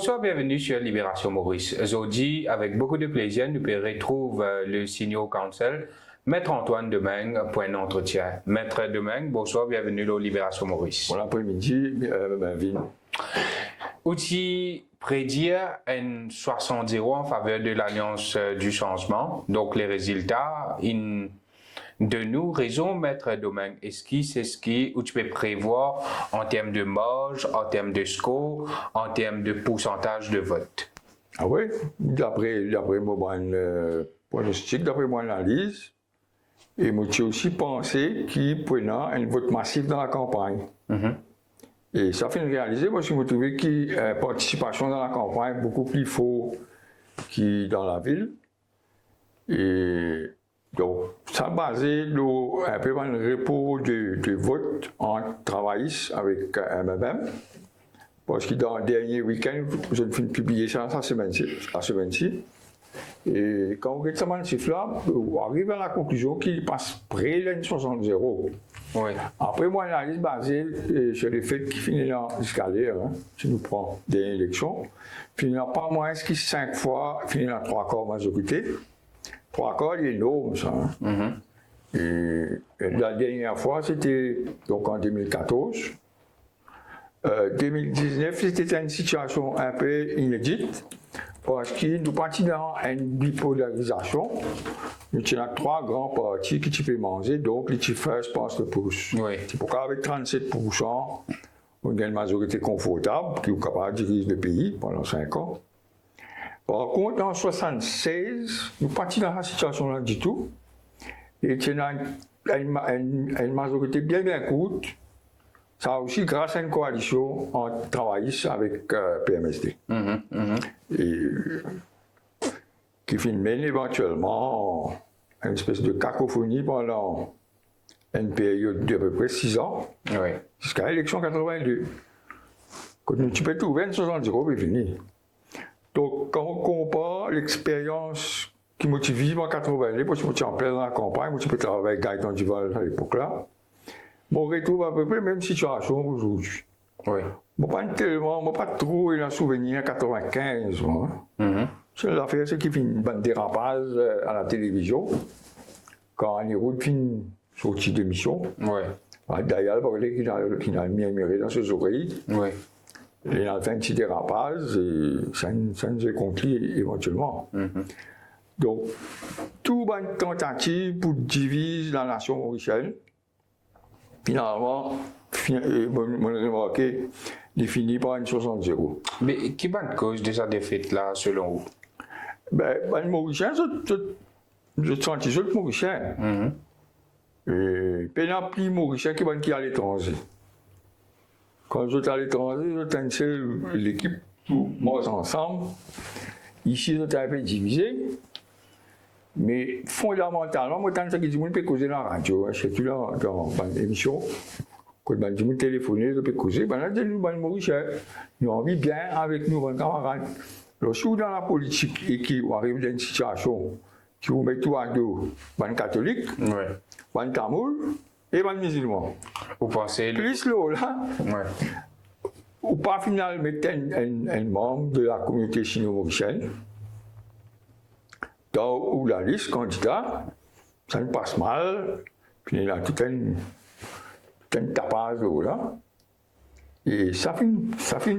Bonsoir, bienvenue sur Libération Maurice. Aujourd'hui, avec beaucoup de plaisir, nous retrouvons le Senior Counsel, Maître Antoine Domingue, pour un entretien. Maître Domingue, bonsoir, bienvenue au Libération Maurice. Bon après-midi, bienvenue. Outil prédire un 60-0 en faveur de l'Alliance du changement. Donc, les résultats, de nous, raison, Maître Domingue, où tu peux prévoir en termes de marge, en termes de score, en termes de pourcentage de vote? Ah oui, d'après mon pronostic, d'après mon analyse, et moi j'ai aussi pensé qu'il prenait un vote massif dans la campagne. Et ça fait réaliser, moi je me trouvais que la participation dans la campagne est beaucoup plus forte que dans la ville. Et donc, ça basé un peu un repos de vote en travaillistes avec MMM. Parce que dans le dernier week-end, je viens de publier ça la semaine-ci. Et quand on regarde ce chiffre-là, on arrive à la conclusion qu'il passe près de 60-0. Oui. Après, mon analyse basée sur le fait qu'il finit dans l'escalier, si nous prenons des élections, finit dans pas moins que 5 fois, finit dans 3 quarts majorité. 3 quarts, il est énorme, ça. Et la dernière fois, c'était donc en 2014. 2019, c'était une situation un peu inédite parce que nous partions dans une bipolarisation. Nous avons 3 grands partis qui peuvent manger, donc les first passe le pouce. Oui. C'est pourquoi avec 37%, on a une majorité confortable qui est capable de diriger le pays pendant 5 ans. Par contre, en 1976, nous partions dans cette situation-là du tout. Et il y a une majorité bien courte. Ça aussi grâce à une coalition en travaillistes avec PMSD. Et qui mène éventuellement une espèce de cacophonie pendant une période d'à peu près 6 ans. Oui. Jusqu'à l'élection 82. Quand tu peux trouver une 60-0, c'est fini. Donc, quand on compare l'expérience qui m'a vivre en 82, parce que je suis en plein dans la campagne, moi, je peux travailler avec Gaëtan Duval à l'époque-là, on retrouve à peu près la même situation aujourd'hui. Oui. Moi, pas trop un souvenir en 95. C'est l'affaire, c'est qu'il fait une bande dérapage à la télévision, quand on est route une sortie d'émission. Oui. D'ailleurs, il a murmuré dans ses oreilles. Oui. Il a fait un petit dérapage et ça nous est conclu éventuellement. Donc, toute une tentative pour diviser la nation mauricienne, finalement, on a remarqué, il finit par une 60-0. Mais qui est la cause de cette défaite-là, selon vous? Ben, Mauricien, je sens que les Mauriciens. Et puis, il y a plus Mauriciens qui à l'étranger. Quand je suis à l'étranger, je suis l'équipe, moi ensemble. Ici, je suis un peu divisé. Mais fondamentalement, moi, tant que je peux causer dans la radio, surtout dans l'émission, quand je peux téléphoner, je peux causer, là, nous, les Mauriciens, nous avons envie bien avec nous, nos camarades. Lorsque vous dans la politique et qui arrive dans une situation qui vous met tout à dos, les catholiques, les tamouls et les musulmans. Vous pensez? Plus là, ou pas finalement mettre un membre de la communauté sino-mauricienne, où la liste candidat, ça ne passe mal, puis il y a tout un tapage là. Et ça fait,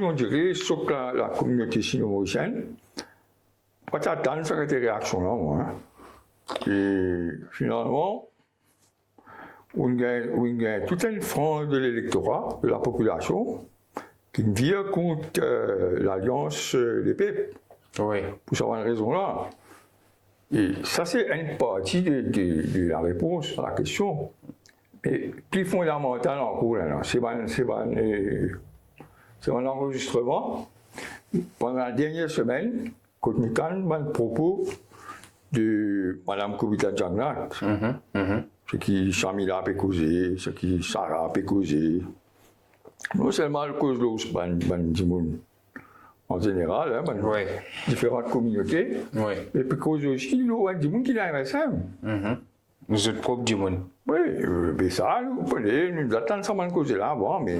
on dirait, sauf que la communauté sino-mauricienne, pas attendre cette réaction-là, moi. Et finalement, on gagne tout un front de l'électorat, de la population, qui vient contre l'alliance des peuples. Oui. Pour savoir une raison là. Et ça, c'est une partie de la réponse à la question. Mais plus fondamental encore, c'est un enregistrement. Pendant la dernière semaine, quand nous avons un propos de Mme Kobita Djangnat, ce qui Chamila a causé, ce qui Sarah a causé, non seulement à cause de en général, différentes communautés, et puis cause aussi du monde qui est MSM. Vous êtes propre du monde. Oui, mais ça, nous attendons ça de cause là avant, mais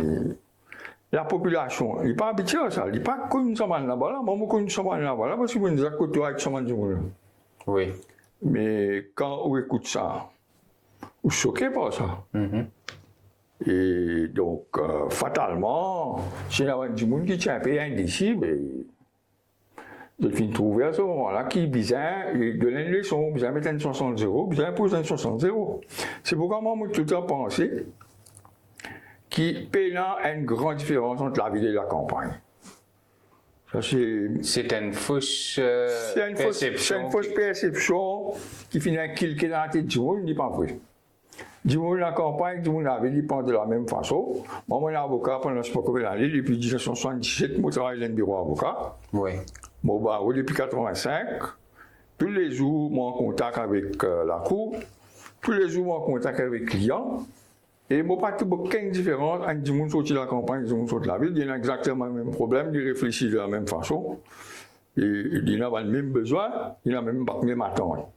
la population, il n'est pas habitué à ça. Il n'est pas connu ça là-bas, là. Moi, je connais ça là-bas, parce que je suis à côté avec ça du monde. Oui. Mais quand on écoute ça, on est choqué par ça. Et donc, fatalement, si il y a du monde qui tient un pays indécis, je viens trouver à ce moment-là qui besoin de une leçon, besoin de mettre une 60-0, besoin de poser une 60-0. C'est pourquoi moi, j'ai tout le temps pensé qu'il y a une grande différence entre la ville et la campagne. C'est une fausse perception. C'est une fausse perception qui finit kilquer dans la tête du monde, il n'est pas vrai. Du monde la campagne, du monde la ville, ils pensent de la même façon. Moi, je suis avocat pendant je ne sais pas combien d'années, depuis 1977, je travaille dans un bureau avocat. Oui. Bon, bah, depuis 1985, tous les jours, je suis en contact avec la cour, tous les jours, je suis en contact avec les clients. Et je ne pas aucune différence entre du monde sorti de la campagne et du monde sorti de la ville. Il y a exactement le même problème, ils réfléchissent de la même façon. Et ils ont le même besoin, ils ont la même attente.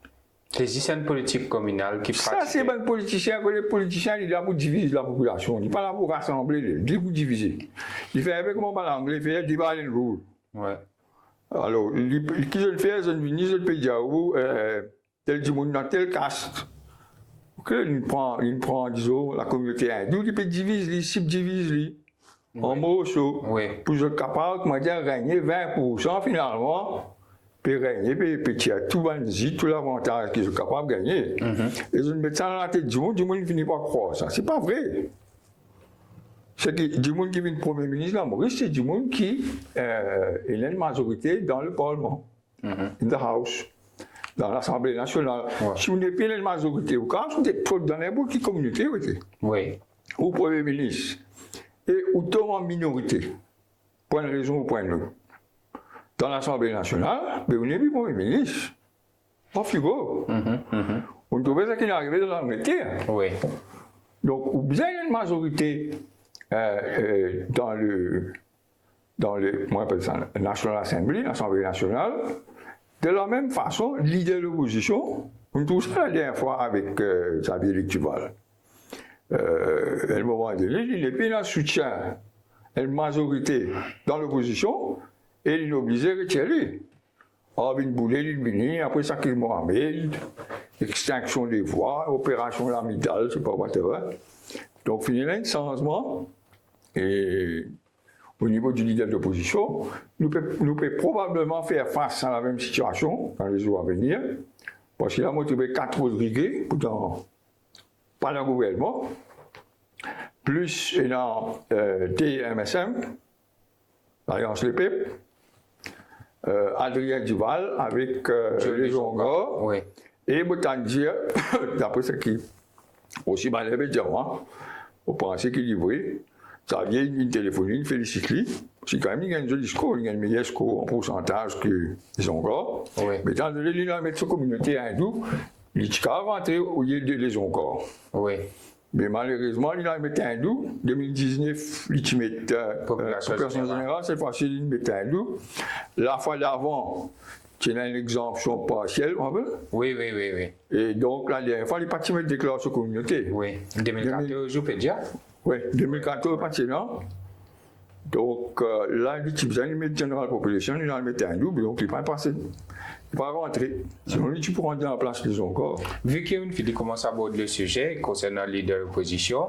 C'est une politique communale qui pratique. Ça, c'est un politicien. Les politiciens, ils sont là pour diviser la population. Ils ne sont pas là pour rassembler, ils sont pour diviser. Ils font avec comment l'anglais, ils font divide and rule. Ouais. Alors, qui je le fais, je ne peux dire, tel du monde dans tel caste. Il prend, disons, la communauté hindoue, il peut diviser, il subdivise, en morceaux. Pour être capable, comment dire, gagner 20% finalement. Puis régner, puis tirer tout l'avantage qu'ils sont capables de gagner. Et je mets ça dans la tête du monde ne finit pas croire ça. C'est pas vrai. C'est du monde qui vient de Premier ministre, la Maurice, c'est du monde qui est une majorité dans le Parlement, in the House, dans l'Assemblée nationale. Ouais. Si vous n'avez pas une majorité au cas, vous êtes trop dans n'importe quelle communauté, oui. Ou Premier ministre, et ou tombe en minorité, pour une raison ou pour une autre. Dans l'Assemblée nationale, mais vous n'avez plus Premier ministre. En frigo. On trouvait ça qui est arrivé dans l'Angleterre. Oui. Donc, vous avez une majorité dans le moi, j'appelle ça, National Assembly, l'Assemblée nationale. De la même façon, leader de l'opposition, on trouve ça la dernière fois avec Xavier Duval. À un moment donné, il n'est pas dans le soutien une majorité dans l'opposition. Et il est obligé de retirer. Arvin Boulet, il est venu, après ça, qu'il Mohamed, extinction des voix, opération Lamidal, je ne sais pas whatever. Donc, il y a un changement. Et au niveau du leader de l'opposition, nous pouvons probablement faire face à la même situation dans les jours à venir. Parce qu'il a motivé 4 Rodriguez, pourtant, pas le gouvernement, plus dans TMSM, l'Alliance Les Peuples. Adrien Duval avec les Zonga. Oui. Et Botandia, d'après ce qui aussi mal avait dit, on pensait qu'il livrait. Ça vient une téléphonie, une félicité. C'est quand même il y a un joli score, il y a un meilleur score en pourcentage que les Zonga. Oui. Mais tant que il a mis sa communauté hindoue, il a rentré au lieu de les Zonga. Oui. Mais malheureusement, il a mis hindou. 2019, il met population générale, cette fois-ci, il met hindou. La fois d'avant, c'est une exemption partielle, on veut. Oui. Et donc, la dernière fois, il pas mettre déclaration communauté. Oui. 2014, je peux dire. Oui, 2014, pas là. Donc, là, il met General Population, il a mis hindou, donc il n'est pas passé. Il va rentrer. Sinon, tu peux rentrer en place les encore. Vu qu'une fille commence à aborder le sujet concernant le leader de l'opposition,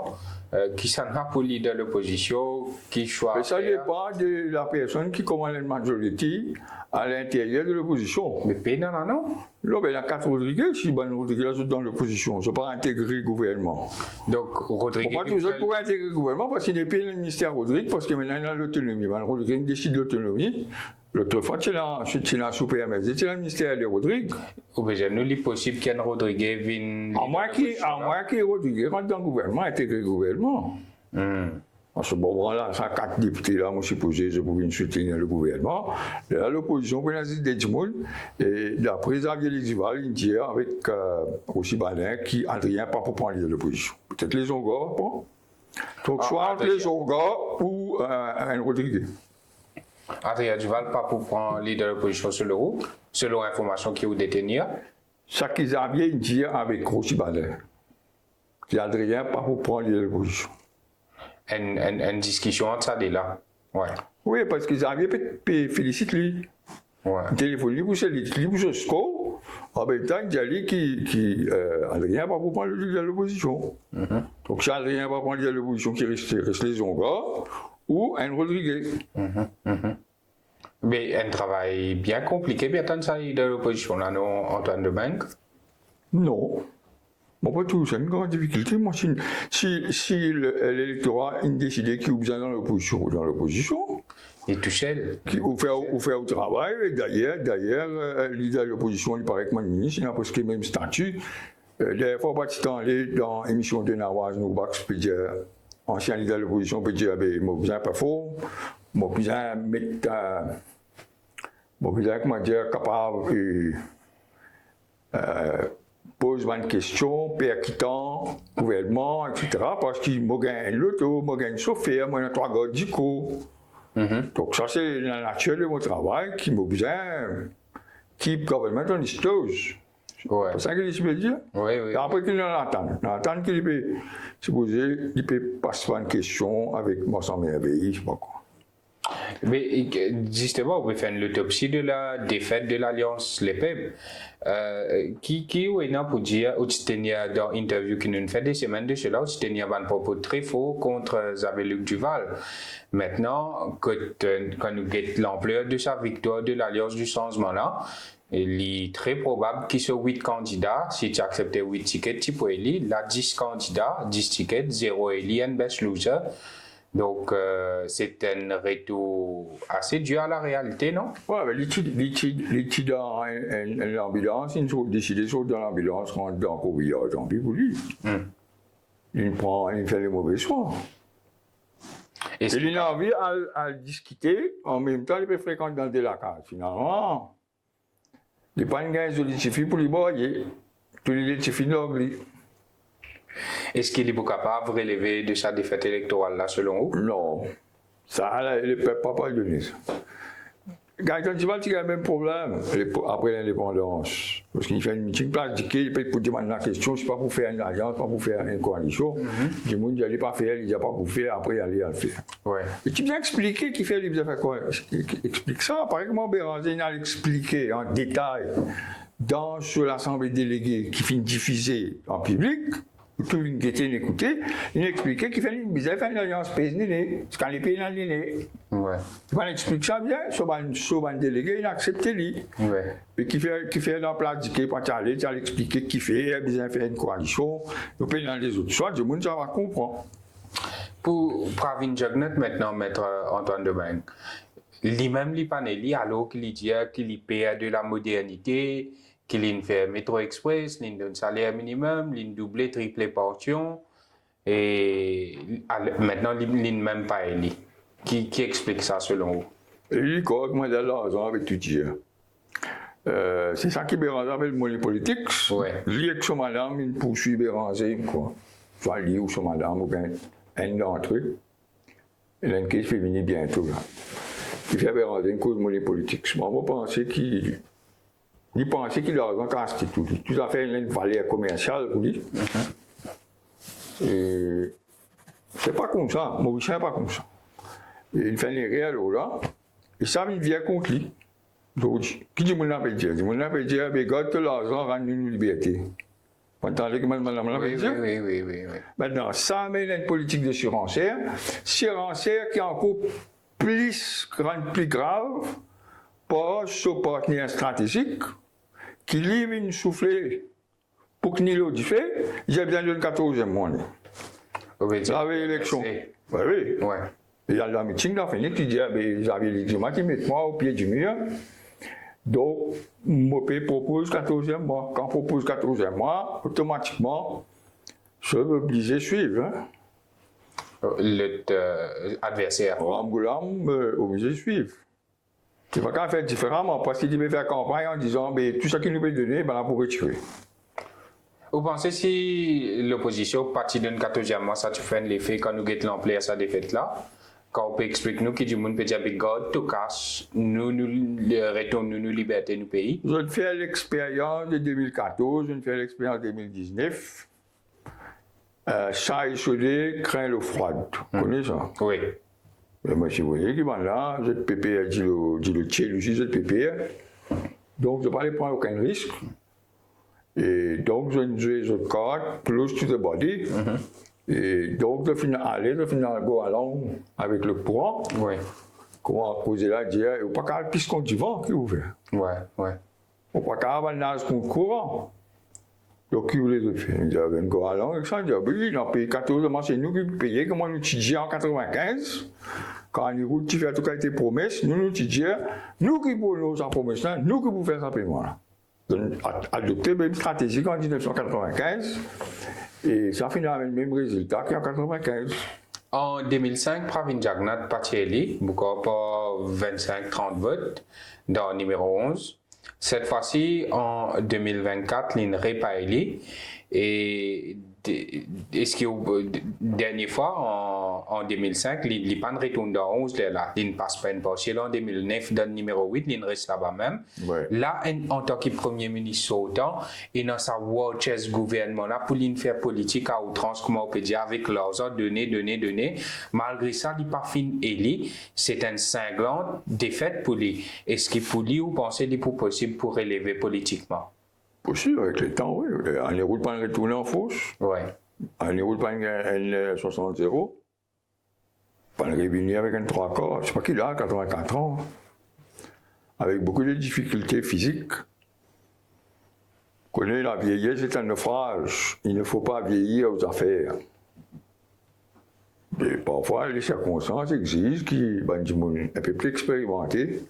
qui s'en va pour le leader de l'opposition, qui choisit. Ça dépend de la personne qui commande la majorité à l'intérieur de l'opposition. Mais pas non? Là, il y a 4 Rodriguez, si Rodriguez sont dans l'opposition, ils ne sont pas intégrés le gouvernement. Donc, Rodriguez. Pourquoi toujours pour intégrer le gouvernement? Parce qu'il n'est pas le ministère Rodriguez, parce que maintenant il a l'autonomie. Rodriguez décide de l'autonomie. L'autre fois, c'est la sous-PMS, c'est le ministère de Rodriguez. Il est possible qu'un Rodriguez vienne. À moins que Rodriguez rentre dans le gouvernement, intégrer le gouvernement. À ce moment-là, ça 4 députés là, moi, supposé, je pouvais soutenir le gouvernement. Là, l'opposition, pour l'instant, des monde. Et d'après Xavier Duval, il dit avec aussi Badin, qui Adrien pas pour prendre l'opposition. Peut-être les Zonga, bon. Donc, soit entre les Zonga ou un Rodriguez. Adrien Duval, pas pour prendre leader de l'opposition selon l'information qui vous détenir. Ça qu'ils avaient dit avec Rossi Badin. Qui Adrien, pas pour prendre leader de l'opposition. une discussion entre ça et là. Ouais. Oui, parce que Xavier peut féliciter lui. Ouais. Téléphone lui pour ce score. En même temps, il y a lui qui Adrien va pour prendre le leader de l'opposition. Donc, si Adrien va prendre le leader de l'opposition qui reste les Zonga ou un Rodriguez. Mais un travail bien compliqué, bien tant ça, de l'opposition, là, non, Antoine Domingue? Non. Bon, pas tout, c'est une grande difficulté. Moi, si l'électorat a décidé qu'il a besoin dans l'opposition, Et tout seul. qui vous fait au travail, et d'ailleurs, le leader de l'opposition, il paraît que mon ministre, il a presque le même statut. D'ailleurs, il faut pas aller dans l'émission de Nawaz Noubax, peut dire, ancien leader de l'opposition, peut dire, ben, moi, besoin pas fort, moi, besoin mettre, moi, besoin, comment dire, capable, pose une question, percutant, gouvernement, etc. Parce qu'il m'a gagné l'auto, m'a gagné le chauffeur, moi, j'ai 3 gars d'ICO. Donc, ça, c'est la nature de mon travail qui m'a besoin, keep government on his toes. Ouais. C'est ça que je veux dire? Oui. Et après qu'il entend qu'il peut, supposer, il peut passer une question avec moi sans merveille, je sais pas quoi. Mais justement, on peut faire l'autopsie de la défaite de l'Alliance LEPEB. Qui est là pour dire, ou tu tenais dans l'interview qui nous fait des semaines de cela, tu tenais un propos très faux contre Xavier-Luc Duval. Maintenant, quand nous guettons l'ampleur de sa victoire de l'Alliance du changement là, il est très probable qu'il soit 8 candidats. Si tu acceptes 8 tickets, tu peux élire. Là, 10 candidats, 10 tickets, 0 élu, un best loser. Donc, c'est un retour assez dur à la réalité, non? Oui, mais l'étude dans l'ambulance, ils ont décidé de sauter dans l'ambulance, rentrer dans le courrier, tant pis pour lui. Il fait les mauvais choix. Et il a envie à discuter, en même temps, il peut fréquenter dans des lacages. Finalement, il n'y a pas une gain de l'édifice pour lui boyer. Tous les édifices d'anglais. Est-ce qu'il est capable de relever de sa défaite électorale là, selon vous? Non. Ça, le peuple n'a pas donné ça. Gaëtan Duval, il a le même problème après l'indépendance. Parce qu'il fait une meeting place, il peut demander la question, c'est pas pour faire une alliance, pas pour faire une coalition. Du monde, il n'allait pas faire, il n'a pas pour faire, après il allait le faire. Ouais. Et tu viens expliquer qu'il fait, il fait quoi? Explique ça. Par exemple, Béranger, il a expliqué en détail sur l'Assemblée déléguée qui finit diffusée en public. Tout le monde qui était écouté, il expliquait qu'il fallait une alliance pays quand les pays dans l'aîné. Ouais. Il explique ça bien, sur un délégué, il a accepté lui. Ouais. Et qui fait dans la place, qui peut aller, il a expliqué qu'il fait, il a besoin de faire une coalition, le pays dans les autres choix, du monde, ça va comprendre. Pour Pravin Jagnat, maintenant, maître Antoine Domingue, lui-même, il paneli, alors qu'il dit qu'il paie de la modernité, qu'il fait métro express, il donne salaire minimum, il double, triple portion, et maintenant, il n'est même pas élu. Qui explique ça selon vous? Il dit quoi, moi, j'ai l'argent avec tout dire. C'est ça qui Béranger avec le money politique. Ouais. Lui avec son madame, il poursuit Béranger, quoi. Soit lui ou son madame, ou bien un d'entre eux. Et là, une question fait venir bientôt, là. Il fait Béranger une cause money politique. Moi, je pensais qu'il a raison quand c'est tout. Tout à fait une valeur commerciale pour lui. Et c'est pas comme ça. Mauricien n'est pas comme ça. Et il fait les réels là. Et ça, il vient contre lui. Donc, qui dit mon appel dire? Mon appel dire, mais garde que l'argent rend une liberté. Vous entendez comment madame l'appelle dire? Oui. Maintenant, ça amène une politique de surenchère. Surenchère qui est encore plus grave pour ce partenaire stratégique qui livre une soufflée pour que Nilo dit fait, j'ai besoin d'une 14e mois. Ça avait l'élection. Oui. Ouais. Il y a la meeting là, fini, qui dit, j'avais les dimanches qui mettent moi au pied du mur. Donc, je propose 14e mois. Quand on propose 14e mois, automatiquement, je suis obligé de suivre. Hein. L'adversaire. Ramgoulam, obligé de suivre. C'est pas qu'à faire différemment, parce qu'il veut faire campagne en disant, tout ce qu'il nous peut donner, on pour retirer. Vous pensez si l'opposition partie d'un 14e mois, ça tu fait l'effet quand nous guettons l'ampleur à sa défaite là? Quand on peut expliquer nous qui du monde peut dire, God, tout casse, nous retournons nos libertés, nos pays. Je fais l'expérience de 2014, je fais l'expérience de 2019. Chaille chaudée craint l'eau froide. Tu connais ça? Oui. Mais moi, si vous voyez qui va là, je pépé dit le tchèque aussi, je pépé. Donc, je ne vais pas aller prendre aucun risque. Et donc, je joue the card close to the body. Et donc, je finis aller, je finis go along avec le courant. Oui. Comment causer là, dire, il n'y a pas qu'à piste contre du vent qui ouvre. Ouais, ouais. Il n'y a pas qu'à avoir nage contre le courant. Donc, qui voulait le faire? Il dit, go along, et ça, il dit, oui, dans le pays 14, c'est nous qui payons, comme on étudiait en 95. Quand les routes qui fait tout cas été promesses, nous étudions, nous qui pouvons sa promesse là, nous qui pouvons faire ça paiement là. Donc, adopter une stratégie en 1995, et ça finit avec le même résultat qu'en 1995. En 2005, Pravin Jagnnath Patieli, beaucoup pour 25-30 votes dans le numéro 11. Cette fois-ci, en 2024, l'INRE Paeli. Et est-ce que dernière fois, en 2005, il pas retourne dans 11, là, il ne passe pas une partielle. En 2009, dans le numéro 8, il reste là-bas même. Ouais. Là, en tant que Premier ministre sortant, et dans sa World Chess gouvernement, là, pour lui faire politique à outrance, comment on peut dire, avec l'argent donné. Malgré ça, il n'a pas fini élu. C'est une cinglante défaite pour lui. Est-ce que pour lui, vous pensez qu'il est possible pour élever politiquement? Possible, avec le temps, oui. On ne roule pas de retourner en fausse. Oui. On ne roule pas un 60-0. Pas de revenir avec un 3 quarts. Je sais pas qu'il a, 84 ans. Avec beaucoup de difficultés physiques. Vous connaissez, la vieillesse est un naufrage. Il ne faut pas vieillir aux affaires. Et parfois, les circonstances exigent qu'il y ait un peu plus expérimenté.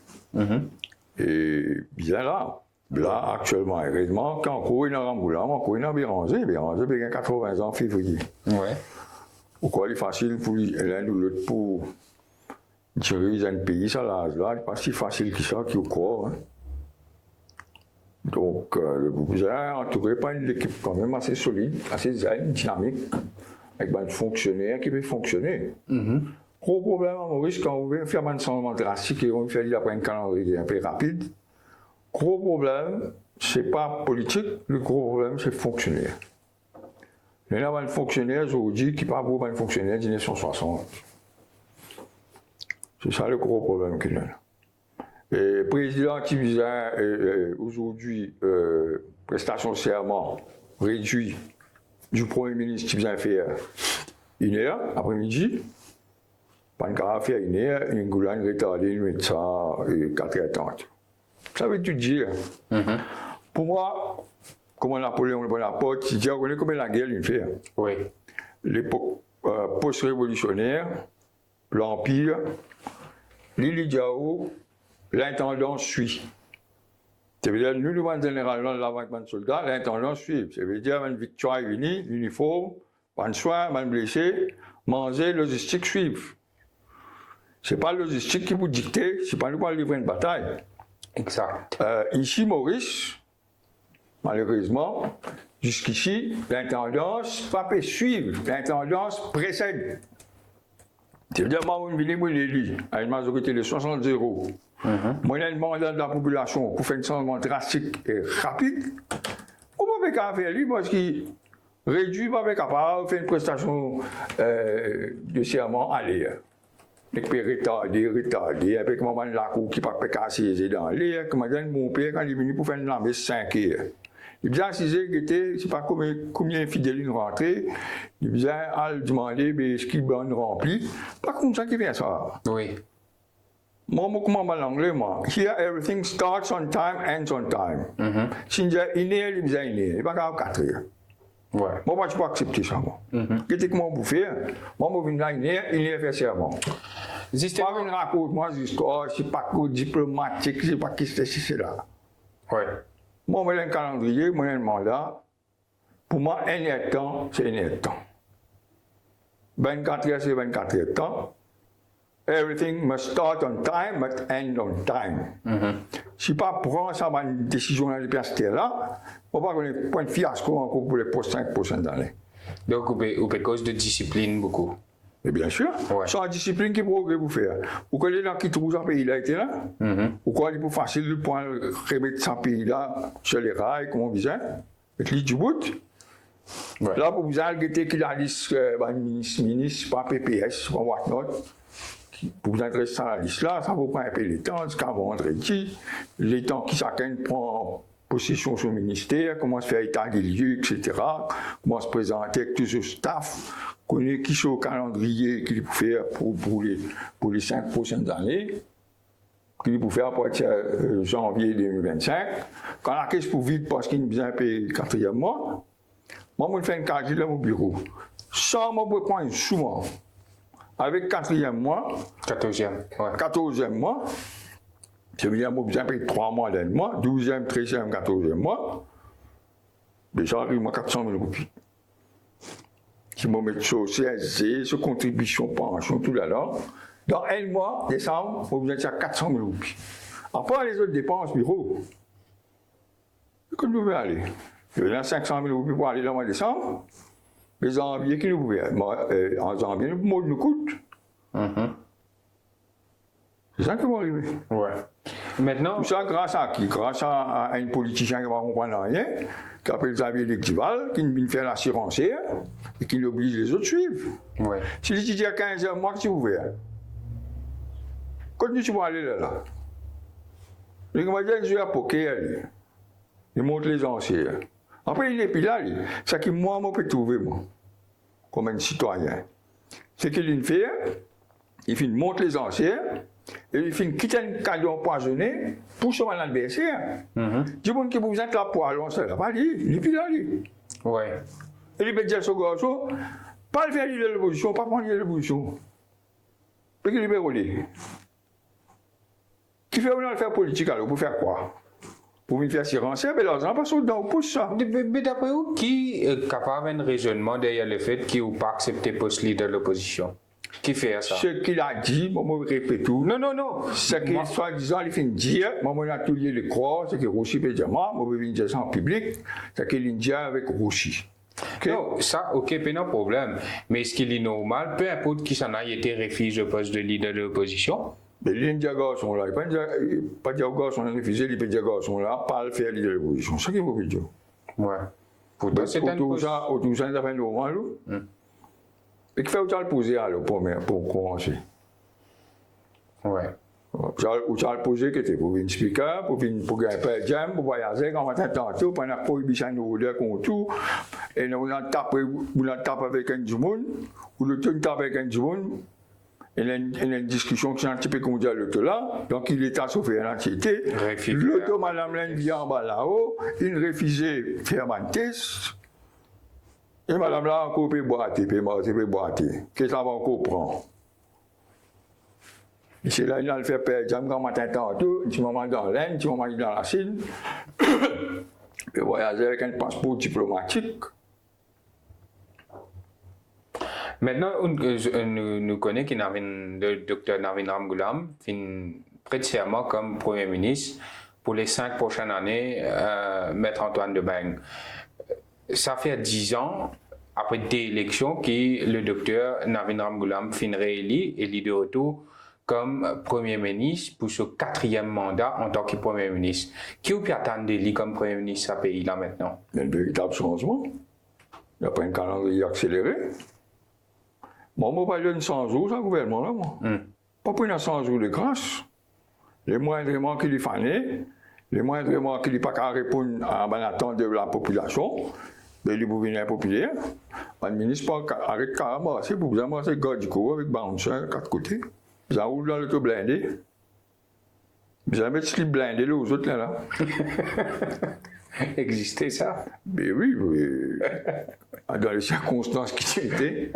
Et bien là. Là, actuellement, heureusement, quand on est dans Rambouillet, on est dans Béranger, il a 80 ans en février. Ouais. Pourquoi il est facile pour l'un ou l'autre pour diriger un pays à l'âge là, c'est pas si facile que ça, qu'il croit. Hein. Donc, le groupe est entouré par une équipe quand même assez solide, assez zen, dynamique, avec des fonctionnaires qui peuvent fonctionner. Gros problème à Maurice, quand on veut faire un changement drastique et on fait après un calendrier un peu rapide, gros problème, c'est pas politique, le gros problème, c'est fonctionnaire. Il y a un fonctionnaire aujourd'hui qui parle pour un fonctionnaire de 1960. C'est ça le gros problème qu'il y a. Et le président qui vient aujourd'hui, prestation de serment réduit du Premier ministre qui vient faire 1 heure après-midi, pas une faire 1 heure, une goulane retardée, une médecin, 4h30. Ça veut tout dire. Pour moi, comme Napoléon Bonaparte, il dit qu'on est comme la guerre d'une fait. Oui. L'époque post-révolutionnaire, l'Empire, Lili Diao, l'intendance suit. Ça veut dire, nous, le généralement, l'avant de soldats, l'intendance suit. Ça veut dire, une victoire unie, l'uniforme, pas de soins, pas de blessés, manger, logistique suivent. Ce n'est pas la logistique qui vous dicte, ce n'est pas nous qui allons livrer une bataille. Exact. Ici, Maurice, malheureusement, jusqu'ici, l'intendance pas peut suivre, l'intendance précède. C'est-à-dire, moi, on vient moi l'élu à une majorité de 60-0. Moi, j'ai demandé à la population pour faire un changement drastique et rapide. On ne peut pas faire lui parce qu'il réduit, pas capable de faire une prestation de serment à l'air. Les pays retardés, avec maman de la cour qui ne peut pas casser dans l'air, comme mon père, quand il est venu pour faire une lambée 5 heures. Il vient assiser, je ne sais pas combien fidèles il rentré, il vient à lui demander est-ce qu'il va rempli. Pas comme ça qu'il vient ça. Oui. Moi, comment en anglais, moi? Here, everything starts on time, ends on time. Si il dit 1 heure, il dit 1 heure. Il n'est pas capable 4 heures. Ouais. Moi, je ne peux pas accepter ça. Qu'est-ce que moi, vous faire? Moi, je viens là 1 heure, 1 heure faire serment. Justement. Moi, je raconte, moi, juste, oh, je ne sais pas quoi diplomatique, je ne sais pas qui c'est là. Ouais. Moi, j'ai un calendrier, moi, j'ai un mandat. Pour moi, 1 heure de temps, c'est 1 heure de temps. 24 heures, c'est 24 heures de temps. Everything must start on time, but end on time. Si pas prendre ça, une décision dans les pièces là, on va pas connaître point de fiasco encore pour les prochaines années. Donc, vous pouvez cause de discipline beaucoup. Mais bien sûr, ouais. Sans discipline, qui progrès vous faire? Vous connaissez dans qui trouve ce pays-là été là? Pourquoi il est plus facile de remettre ce pays-là sur les rails, comme on disait, avec l'île du bout? Ouais. Là, pour vous arrêter qu'il a liste, ministre, pas PPS, pas whatnot, pour vous intéresser dans la liste là, ça vous prend un peu de temps, jusqu'à vendredi, les temps qui chacun prend possession sur le ministère, commence à faire état des lieux, etc., commence à se présenter avec tout ce staff, connaît qui sont au calendrier qu'il peut faire pour les 5 prochaines années, qu'il peut faire à partir de janvier 2025. Quand la caisse pour vide parce qu'il nous a payé le 4e mois, moi, je fais une carte dans mon bureau. Sans moi, je prends souvent. Avec 4e mois, 14e mois, ça veut dire que j'ai payé 3 mois d'un mois, 12e, 13e, 14e mois, mais j'arrive à 400 000 roupies. Si je mets sur CSC, sur contribution, pension, tout là-là, dans un mois, décembre, vous êtes à 400 000 roupies. Après les autres dépenses, bureau, que nous pouvons aller. Il y a 500 000 roupies pour aller dans le mois de décembre. Les janvier qui nous pouvaient. En janvier, nous coûte. C'est ça qui va arriver. Ouais. Maintenant. Tout ça grâce à qui? Grâce à un politicien qui ne va comprendre rien, qui appelle Xavier Lectival, qui vient faire l'assurance et qui oblige les autres à suivre. Ouais. Si les dit à 15 mois, qu'est-ce que vous faites? Quand tu vas aller là, les Canadiens, ils ont un poker, ils montrent les anciens. Après, il est puis là, ça qui moi, je peux trouver, moi, comme un citoyen. C'est qu'il fait, il fait montre les anciens, et il fait quitter un cadeau empoisonné pour son adversaire. Du monde qui vous êtes là pour aller, on ne pas dit, il est puis là, Ouais. Et il peut dire ce garçon, pas le faire de l'opposition, pas prendre de l'opposition. Parce qu'il est libéré. Qui fait le faire politique alors, pour faire quoi? Pour venir faire assurance, mais l'argent passe dedans, pour ça. Mais d'après vous, qui est capable d'un raisonnement derrière le fait qu'il n'a pas accepté poste leader de l'opposition? Qui fait ça? Ce qu'il a dit, moi je répète tout. Non. Ce qu'il soi-disant, il fait dire, moi je n'ai tout lié le croire, c'est que Roussi peut dire, moi je vais dire ça en public, c'est qu'il dit avec Roussi. Okay. Non, ça, ok, pas de problème. Mais est-ce qu'il est normal, peu importe qui s'en a été refusé le poste de leader de l'opposition? Mais les Indiagars sont là, pas dire gars sont refusés, les Indiagars sont là, pas le faire leader de l'opposition. C'est ce qu'il faut dire. Ouais. Pour c'est un tout ça, ça fait normal. Et qui fait autant le poser alors pour commencer. Ouais. Ou ça le poser qui était pour une speaker, pour gagner un jam, pour voyager quand on attend tantôt, pendant la prohibition de l'odeur contre tout, et on a tapé avec un du monde, ou le temps tape avec un du monde. Il y a une discussion qui est un petit peu comme l'auto là, donc il est à sauver l'entièreté. L'auto, madame Lène vient en bas là-haut, une réfugiée ferme un test, et madame là encore peut boiter. Qu'est-ce que ça va encore prendre? Et c'est là, il a le fait perdre, j'aime quand matin tantôt, un petit moment dans l'Inde, un petit moment dans la Chine, et voyager avec un passeport diplomatique. Maintenant, nous connaissons le docteur Navin Ramgoolam, prête serment comme Premier ministre pour les 5 prochaines années, Maître Antoine Debeng. Ça fait 10 ans, après des élections, que le docteur Navin Ramgoolam fin réélu et de retour comme Premier ministre pour ce 4e mandat en tant que Premier ministre. Qui peut attendre de lui comme Premier ministre à ce pays-là maintenant? Il y a un véritable changement. Il n'y a pas un calendrier accéléré. Moi, je ne parle pas de 100 jours, ça, gouvernement, là, moi. Pas pour 100 jours de grâce. Les moindrement qu'il y fallait, les moindrement qu'il n'y a pas qu'à répondre à l'attente de la population, mais il faut venir populaire. Le ministre arrête carrément, c'est pour vous amasser le garde du corps avec bouncer à 4 côtés. Vous avez dans l'auto blindé. Vous avez mis le slip blindé là, aux autres là. Existait ça? Mais oui, dans les circonstances qui étaient.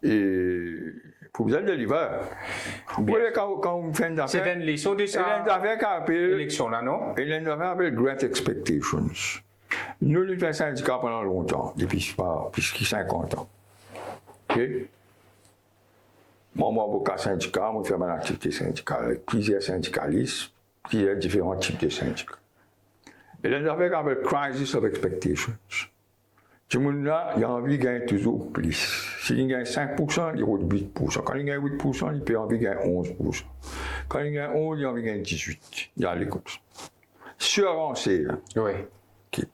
Et pour vous aller de l'hiver. Vous voyez, quand on fait une affaire. C'est une leçon de ça. Il y a une affaire qui appelle. Élection là, non? Il y a une affaire qui appelle Great Expectations. Nous, nous avons fait un syndicat pendant longtemps, depuis 50 ans. OK? Moi, avocat syndicat, moi, je fais mon activité syndicale avec plusieurs syndicalistes, plusieurs différents types de syndicats. Et là, il y a une affaire qui appelle Crisis of Expectations. Tout le monde là, il a envie de gagner toujours plus. S'il gagne 5%, il roule 8%. Quand il gagne 8%, il peut envie de gagner 11%. Quand il gagne 11%, il a envie de gagner 18%. Il y a les courses. Surencer, là. Oui. Okay.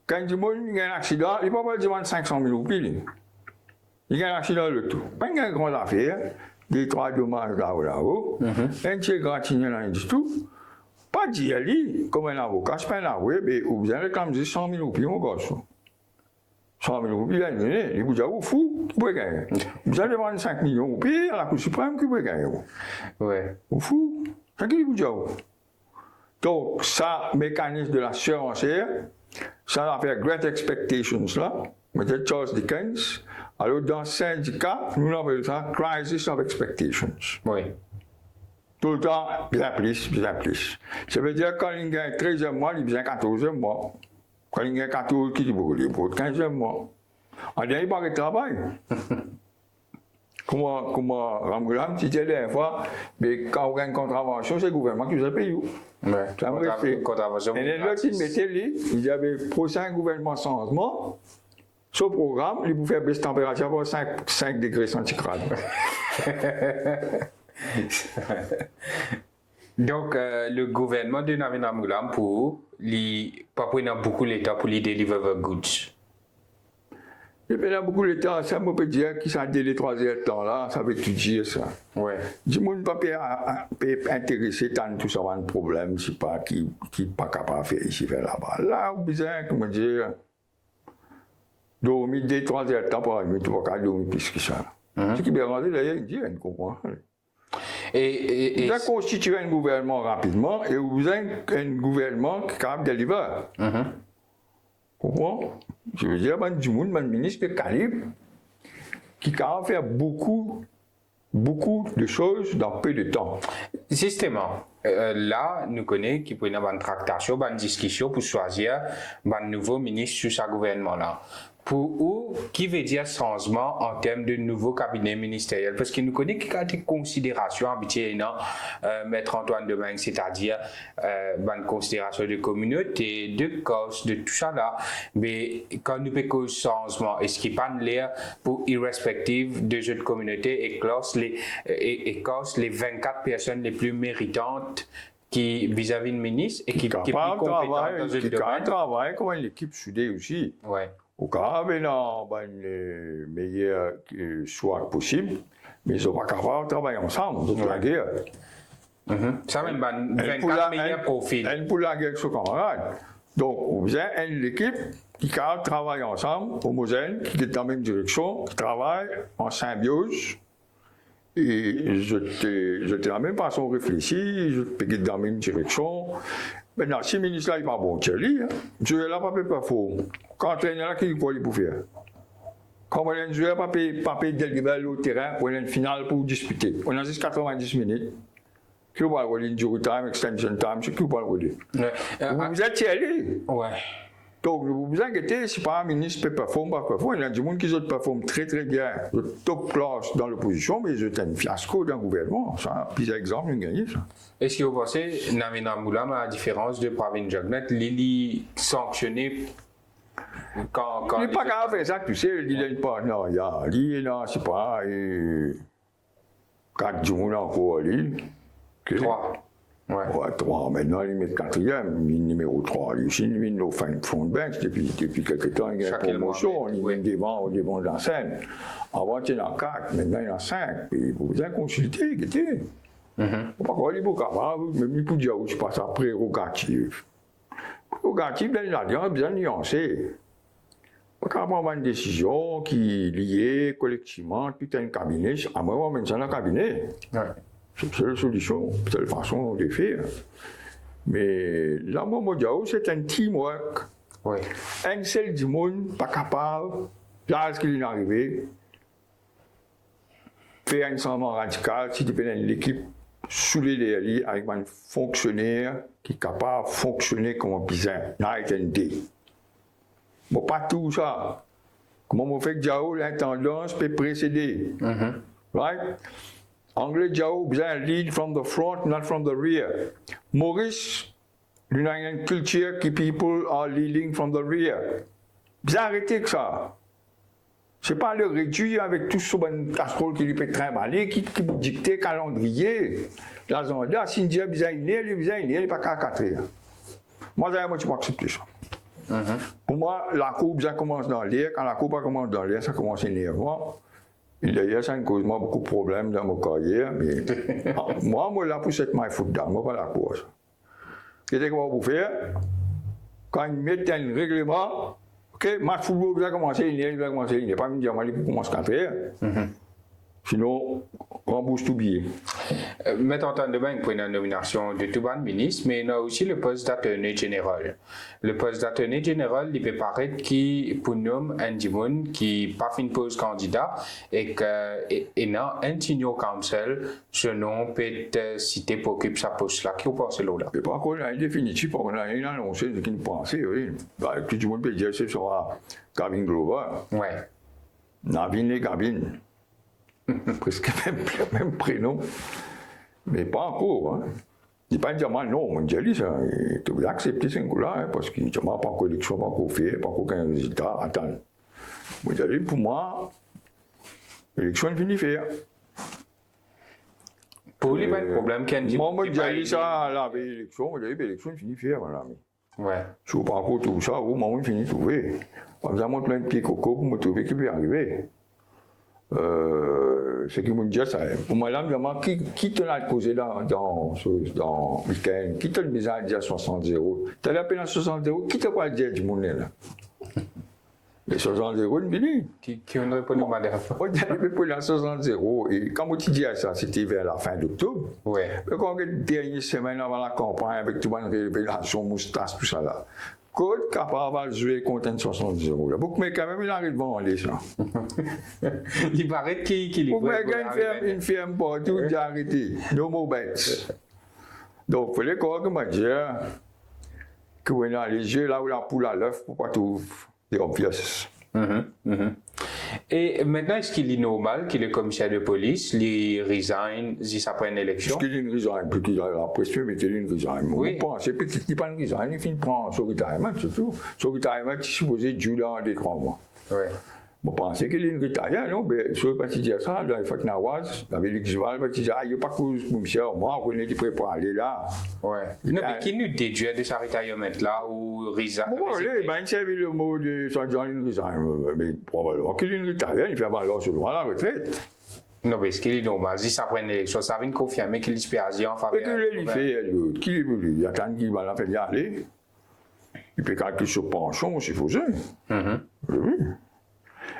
quand du monde il y a un accident, il ne peut pas demander 500 000 roupies. Il y a un accident le tout. Pas une grande affaire, des 3 dommages là-haut, un petit gratiné là du tout. Pas dire lui, comme un avocat, c'est pas un avoué, mais vous avez quand même 100 000 roupies, mon garçon. 100 000 roupies, il vous dit, vous fou, qui peut gagner. Vous allez demander 5 millions de roupies à la Cour suprême, qui peut gagner. Ouais. Vous fou, c'est qui vous dit. Donc, ça, mécanisme de l'assurance, ça va faire Great Expectations là, c'est Charles Dickens. Alors, dans le syndicat, nous appelons ça Crisis of Expectations. Oui. Tout le temps, bien plus. Ça veut dire que quand il gagne 13e mois, il gagne 14e mois. Quand il gagne 14, il dit pour 15e mois. En dernier, il part de travail. Comment Ramgoulam, si tu es la fois, mais quand on gagne une contravention, c'est le gouvernement qui vous a payé. Ouais. Ça me fait. Et là, il mettait il y avait prochain gouvernement changement. Ce programme, il vous fait baisser la température pour 5 degrés centigrades. Donc, le gouvernement de Navin Ramgoulam, pas prendre beaucoup de temps pour lui deliver the goods. Et bien là, beaucoup de temps, ça me peut dire qu'ils sont délai 3 heures de temps là, ça veut étudier ça. Ouais. Du monde pas intéressé tant tout ça, un problème, je sais pas, qui pas capable de faire ici, faire là-bas. Là, vous besoin, comment dire, dormir 2-3 heures de temps pour arriver, tu vas pas dormir plus que ça. Ce qui est bien rendu, d'ailleurs, il dit, on comprend. Vous avez constitué un gouvernement rapidement et vous avez un gouvernement qui est capable de délivrer. Comprends? Je veux dire, du monde, un ministre de calibre qui est capable de faire beaucoup de choses dans peu de temps. Justement, là, nous connaissons qu'il peut y avoir une tractation, une discussion pour choisir un nouveau ministre sur ce gouvernement-là. Pour où, qui veut dire changement en termes de nouveau cabinet ministériel? Parce que nous connaissons qu'il y a des considérations habituelles, Maître Antoine Domingue, c'est-à-dire une considération de communauté, de cause, de tout ça là. Mais quand nous parlons de changement, est-ce qu'il n'y a pas de l'air pour irrespective de cette communauté et cause les 24 personnes les plus méritantes qui vis-à-vis du ministre et qui sont plus compétentes dans ce domaine? Qui travaille comme une équipe soudée aussi. Ouais. Au cas où il a le meilleur choix possible, mais ils ne sont pas capables de travailler ensemble, de la guerre. Ça même 24 meilleurs profils. Elle pour la guerre avec ses camarades. Donc, vous avez une équipe qui travaille ensemble, homogène, qui est dans la même direction, qui travaille en symbiose. Et je de la même façon réfléchi, je peux être dans la même direction. Maintenant, si le ministre-là n'est pas bon, Dieu là, pas faux. Quand il y a là, qui peut pour faire? Quand on a un joueur, pas délivrer au terrain pour une finale pour disputer. On a juste 90 minutes. Qui va le rouler, injury time, extension time, c'est qui va le rouler? Vous êtes allé. Ouais. Donc, vous vous inquiétez, si pas un ministre peut performer, il y a du monde qui performe très très bien, top classe dans l'opposition, mais ils ont un fiasco dans le gouvernement. Ça, puis exemple, ils ont gagné ça. Est-ce que vous pensez que Navin Ramgoulam, à la différence de Pravin Jagnath, il est sanctionné quand il n'est pas capable de faire ça, tu sais, il n'est pas. Non, il y a, non, c'est pas. 4 jours encore, lui. 3. Ouais. 3. Maintenant, il met 4e, numéro 3. Il met nos fonds de bench depuis quelques temps, il y a une promotion, il met devant de la scène. Avant, il y en a 4, maintenant, il y en a 5. Et vous avez consulté, écoutez. Pas quoi, il est pas capable, mais il peut dire, je passe à prérogative. Prérogative, dans l'alliance, bien nuancée. Pas capable d'avoir une décision qui est liée collectivement, tout un cabinet, à moi, on met ça dans le cabinet. Ouais. C'est la seule solution, c'est la seule façon de faire. Mais là, moi, c'est un teamwork. Oui. Un seul du monde, pas capable, là, ce qu'il est arrivé, faire un changement radical, si tu veux l'équipe sous les lits avec un fonctionnaire qui est capable de fonctionner comme un paysan, l'ITND. Bon, pas tout ça. Comment on fait que Diao, l'intendance peut précéder. Right? Anglais Diao, besoin lead from the front, not from the rear. Maurice, il a une culture qui people are leading from the rear. Bien arrêter que ça. C'est pas le réduire avec tout ce bon casserole qui lui peut trimballer, qui vous dicte le calendrier. L'agenda, si Dieu a besoin il n'est pas qu'à 4 heures. Moi, je ne peux pas accepter ça. Pour moi, la coupe, ça commence dans l'air. Quand la coupe commence dans l'air, ça commence énervant. Et d'ailleurs, ça cause moi beaucoup de problèmes dans ma carrière. Mais moi, là, pour cette maille foot dedans, moi, pas là pour ça. Qu'est-ce qu'on va faire? Quand ils mettent un règlement, ok, match football, ça commence à il n'est pas me dire, moi, il commence à faire. Sinon, on rembourse tout billet. Mettons en demain pour une nomination de tout bon ministre, mais il y a aussi le poste d'attorney général. Le poste d'attorney général, il peut paraître qui pour nous un dimon qui pas fin pose candidat et que il a un senior council, ce nom peut être cité pour occuper sa poste là. Qui vous pensez là? Et par contre, en définitive, on a une annonce de qui nous pensait, oui. Bah, tout le monde peut dire que ce sera Gavin Glover. Ouais. Navin et Gavin. Presque même prénom. Mais pas encore. Hein. Il n'est pas dire non, mon Dieu, ça. Tu dois accepter ce coup-là, hein, parce qu'il n'y a pas encore d'élection, pas encore fait, pas encore un résultat. Attends. Mon Dieu, pour moi, l'élection est finie faire. Pour lui, pas de problème qu'il y a moi, mon Dieu, ça, l'élection est finie faire, mon ami. Ouais. Je ne sais pas encore tout ça, au moment où il finit de trouver. Par exemple, plein de pieds coco pour me trouver qui peut arriver. Ce qui me dit ça, pour moi, là, qui te l'a causé dans le week-end, qui te l'a mis à dire 60-0, tu as l'appelé à 60-0, qui te quoi dire du monde là? Les 60-0, il venu. Qui on ne répond pas derrière. On dit pour la 60-0, et quand tu dis ça, c'était vers la fin d'octobre. Oui. Mais quand on est dernière semaine avant la campagne, avec tout le monde révélation, moustache, tout ça là. Code capable de jouer contre un 60-0. Là. Mais quand même, il arrive devant les gens. Il paraît qu'il est. Pour moi, une ferme partout, il a arrêté. No more bets. Donc, il fallait qu'on dire que on a les yeux là où la poule à l'œuf pour pas tout des obvious. Et maintenant, est-ce qu'il est normal que le commissaire de police lui resign si après une élection? Est-ce qu'il resign? Puis qu'il a la pression, mais qu'il resign. Oui. On pense, peut-être qu'il pas resign, il finit prendre son retirement, surtout. Son retirement qui est supposé durer dans les 3 mois. Oui. On pensait qu'il est retiré, non? Mais je ne veux pas te dire ça, dans les Faknawaz, dans les Xval, il dit, il n'y a pas de commissaire, moi, on est prêt pour aller là. Oui. Non, mais qui nous déduit de sa retirement là ou resign? Bon, allez, ben, il savait le mot de Saint-Jean, mais probablement qu'il est retiré, il fait valoir ce droit à la retraite. Non, mais est-ce qu'il est normal? Si ça prend une élection, ça vient confirmer qu'il est perdu en faveur. Et qu'il fait, qui est venu? Il attend qu'il va la faire y aller. Il peut calculer sur pension, s'il faut ça. Oui.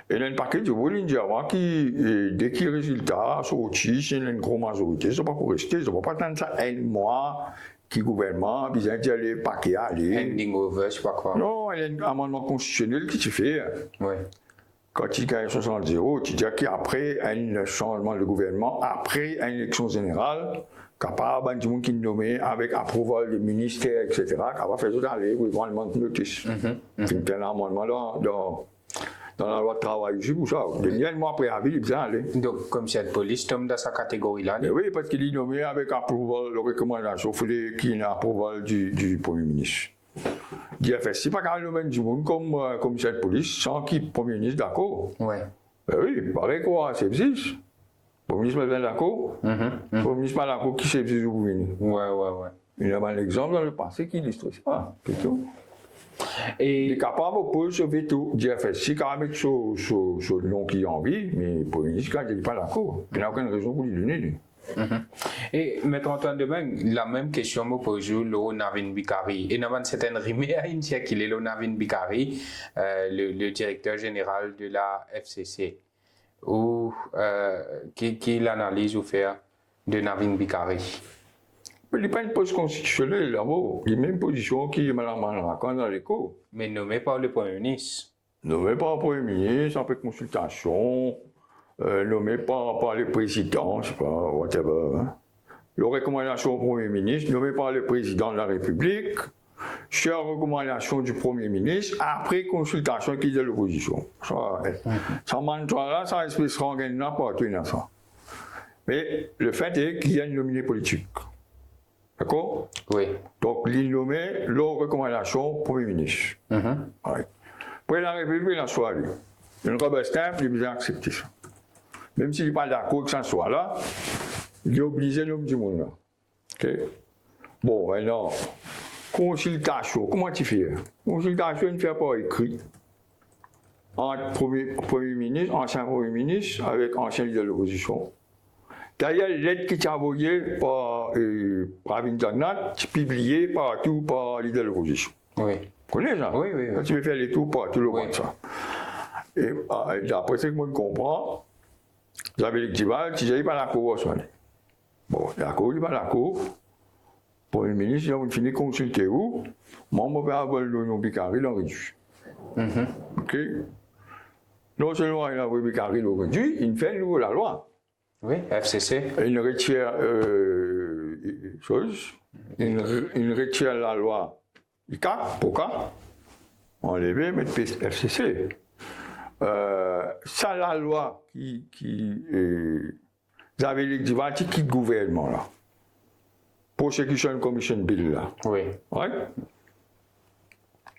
Et il y a un paquet de volontaires qui, dès qu'il y a un résultat, sorti, c'est une grosse majorité, ça ne va pas pour rester, ça ne va pas attendre ça un mois, qui gouvernement, puis il y a les paquets à aller. Ending over, je ne sais pas quoi. Non, il y a un amendement constitutionnel qui se fait. Oui. Quand il gagne 60-0, tu dis qu'après un changement de gouvernement, après une élection générale, capable de monde qui est nommé avec approval du ministère, etc., capable de faire tout aller pour le gouvernement de notice. C'est un amendement dans la loi de travail, c'est pour ça. Il y a un mois préavis, il vient aller. Donc, comme cette police tombe dans sa catégorie-là. Oui, parce qu'il est nommé avec approval, la recommandation, il faut qu'il y ait un approval du Premier ministre. Il a fait, c'est pas qu'un domaine du monde comme commissaire de police, sans qu'il Premier ministre d'accord. Oui. Ben oui, pareil quoi, c'est bizarre. Le Premier ministre est d'accord. Le Premier ministre pas d'accord, qui c'est bizarre au gouvernement. Oui. Il y a un exemple dans le passé qui illustre ça, plutôt. Et il est capable de poser ce veto. Il a fait, c'est quand même ce nom qui a envie, mais le Premier ministre, il n'est pas d'accord. Il n'a aucune raison pour lui donner. Et mettons en demain, la même question me pose le Navin Bikari. Et Navan c'est un rimé à India qu'il est le Navin Bikari, le directeur général de la FCC. Ou qui l'analyse ou faire de Navin Bikari? Mais il n'est pas une poste constitutionnelle là-bas. Il est même position qui est malheureusement raconte dans l'écho. Mais nommé par le Premier ministre. Nommé par le Premier ministre, après consultation. Nommé par le président, je sais pas, whatever. Hein. La recommandation au Premier ministre, nommé par le président de la République, sur recommandation du Premier ministre, après consultation qui est de l'opposition. Ça mantra là, ça expliquera n'importe une affaire. Mais le fait est qu'il y a une nominée politique. D'accord? Oui. Donc, il nommé la recommandation au Premier ministre. Ouais. Pour la République, il a choisi. Une Robert Stamp, il a accepté ça. Même s'il n'est pas d'accord que ça soit là, il est obligé de l'homme du monde là. Okay? Bon, maintenant, consultation, comment tu fais? Consultation, il ne fait pas écrit. Entre premier ministre, ancien premier ministre, avec ancien leader de l'opposition. D'ailleurs, lettre qui est envoyée par Pravin Jagnnath, publiée partout par le leader de l'opposition. Oui. Tu connais ça? Oui, oui. Quand tu veux faire les tours partout, le monde ça. Et d'après ce que moi je comprends, j'avais le Dival, tu n'avais pas d'accord. Bon, d'accord, il n'est pas d'accord. Pour le ministre, on finit de consulter où? Moi, je vais avoir le nom Bicari, il en réduit. OK? Non seulement il a envoyé Bicari, il en réduit, il fait nouveau la loi. Oui, FCC. Il retire il retire la loi ICA, POCA, enlever, mettre FCC. Ça, la loi vous avez les divati qui gouvernement là. Prosecution Commission Bill là. Oui. Ouais.